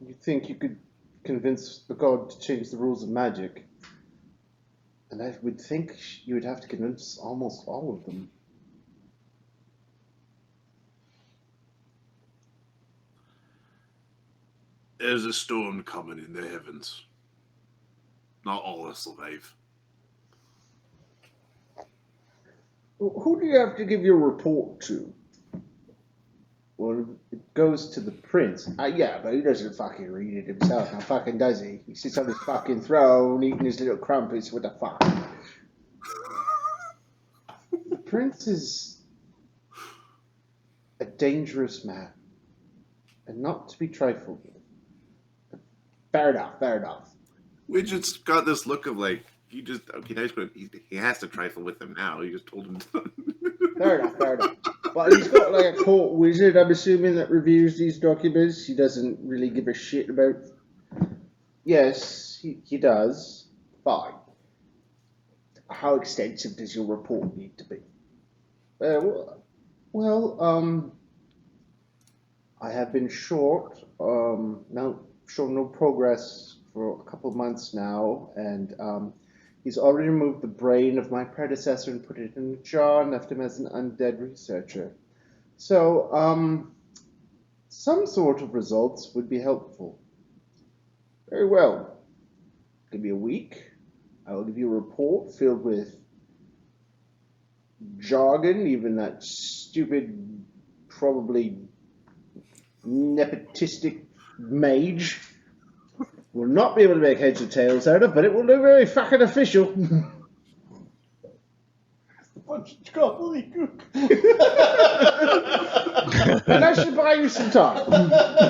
You think you could convince the god to change the rules of magic? And I would think you would have to convince almost all of them. There's a storm coming in the heavens. Not all will survive. Who do you have to give your report to? Well, it goes to the prince. Yeah, but he doesn't fucking read it himself. Now fucking does he? He sits on his fucking throne eating his little crumpets with the fuck. The prince is a dangerous man. And not to be trifled with. Fair enough. Widget's got this look of like, he has to trifle with him now. You just told him to. Fair enough. But he's got like a court wizard, I'm assuming, that reviews these documents. He doesn't really give a shit about. Yes, he does. Fine. How extensive does your report need to be? I have been shown no progress for a couple of months now, and he's already removed the brain of my predecessor and put it in a jar and left him as an undead researcher. So, some sort of results would be helpful. Very well. Give me a week. I will give you a report filled with jargon, even that stupid, probably nepotistic mage will not be able to make heads or tails out of, but it will look very fucking official. A bunch of gobbledygook. And I should buy you some time.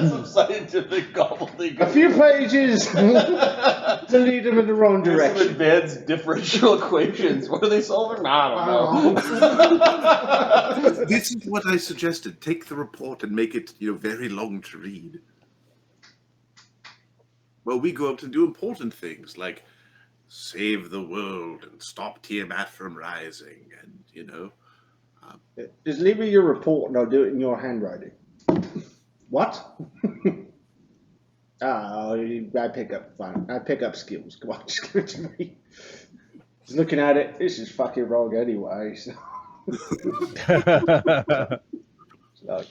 Some scientific gobbledygook. A few pages to lead them in the wrong Some direction. advanced differential equations. What are they solving? I don't know. This is what I suggested. Take the report and make it, very long to read. Well, we go up to do important things, like save the world and stop Tiamat from rising, and Just leave me your report and I'll do it in your handwriting. What? I pick up fine. I pick up skills. Come on, just give it to me. Just looking at it, this is fucking wrong anyway. So. Like,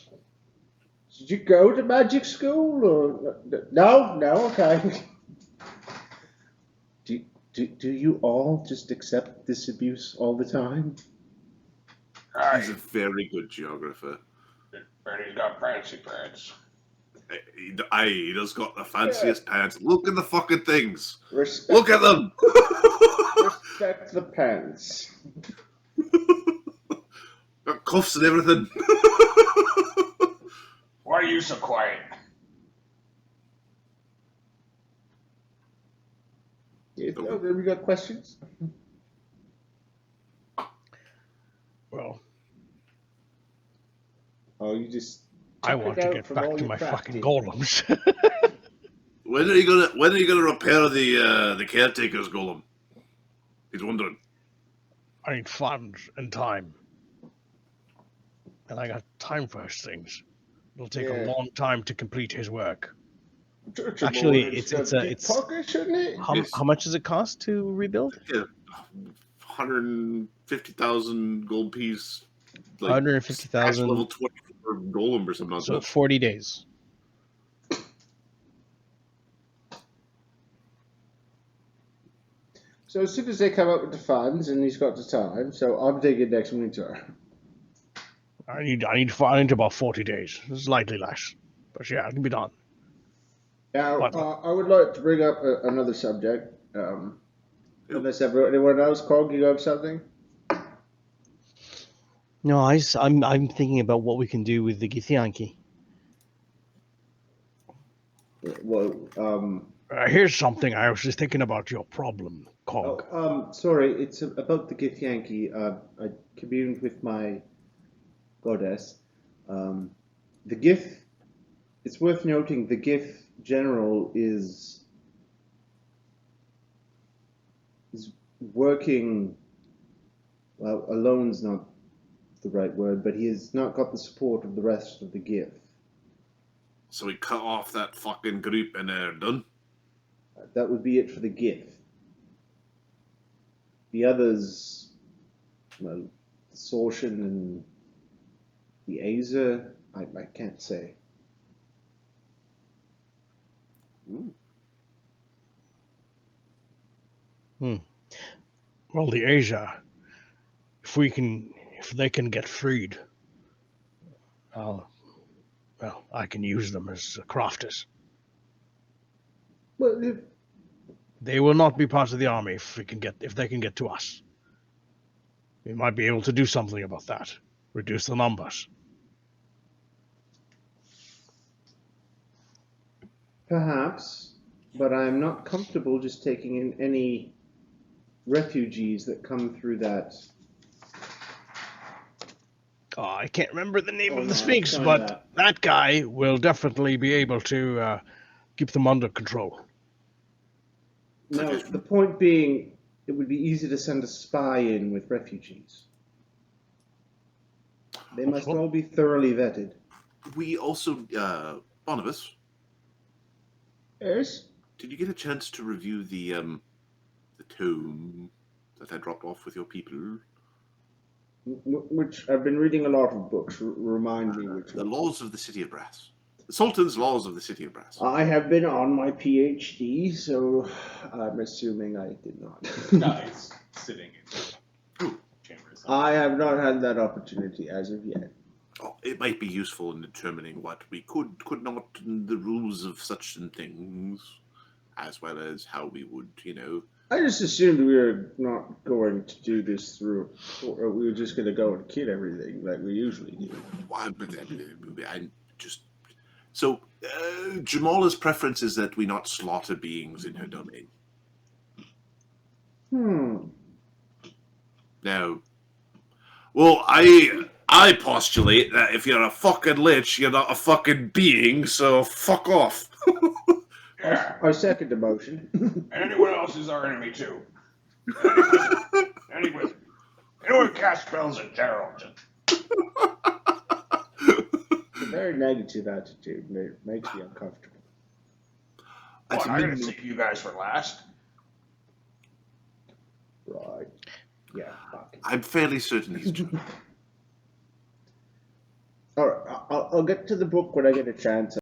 did you go to magic school or no? Okay. Do you all just accept this abuse all the time? he's a very good geographer. Bernie's got fancy pants. He does got the fanciest pants. Look at the fucking things. Respect, Look at them. respect the pants. Got cuffs and everything. Why are you so quiet? Have you got questions? Well, Oh, you just. I took want it to out get from back all to your my fucking practice. golems. When are you gonna repair the caretaker's golem? He's wondering. I need funds and time. And I got time for his things. It'll take Yeah. a long time to complete his work. Church Actually, Lord, it's got deep it's pockets, shouldn't it? how much does it cost to rebuild? Yeah, 150,000 gold piece. Like, 150,000. level 24 golem or something like So that. 40 days. So as soon as they come up with the funds and he's got the time, so I'm thinking next winter. I need about 40 days. Slightly less, but yeah, it can be done. Now, What? I would like to bring up another subject. Unless anyone else, Cog, you have something? No, I'm thinking about what we can do with the Githyanki. Well, Here's something I was just thinking about your problem, Cog. Sorry, it's about the Githyanki. I communed with my goddess. The Gith, it's worth noting, the Gith general is working, well, alone's not the right word, but he has not got the support of the rest of the Gith. So we cut off that fucking group and they're done. That would be it for the Gith. The others, well, the Sorshan and the Azer, I can't say. Well, the Asia, if they can get freed, I can use them as crafters. well, They will not be part of the army if they can get to us. We might be able to do something about that. Reduce the numbers. Perhaps, but I'm not comfortable just taking in any refugees that come through that. Oh, I can't remember the name Oh, of the no, Sphinx, sorry but about that guy will definitely be able to keep them under control. No, the point being, it would be easy to send a spy in with refugees. They must all be thoroughly vetted. We also, Barnabus, yes? did you get a chance to review the tome that I dropped off with your people? Which I've been reading a lot of books. Remind me which The one. laws of the City of Brass. The Sultan's laws of the City of Brass. I have been on my PhD, so I'm assuming I did not. Nice. Sitting in chambers. I have not had that opportunity as of yet. Oh, it might be useful in determining what we could not, and the rules of such and things, as well as how we would, I just assumed we were not going to do this through, or we were just going to go and kill everything like we usually do. So, Jamala's preference is that we not slaughter beings in her domain. Now, well, I postulate that if you're a fucking lich, you're not a fucking being, so fuck off. Yeah. I second the motion. And anyone else is our enemy too. Any wizard. Anyone who casts spells in general. Just It's a very negative attitude, and it makes me uncomfortable. That's What, I'm gonna amazing. save you guys for last. Right. Yeah, fuck it. I'm fairly certain he's joking. Alright, I'll get to the book when I get a chance.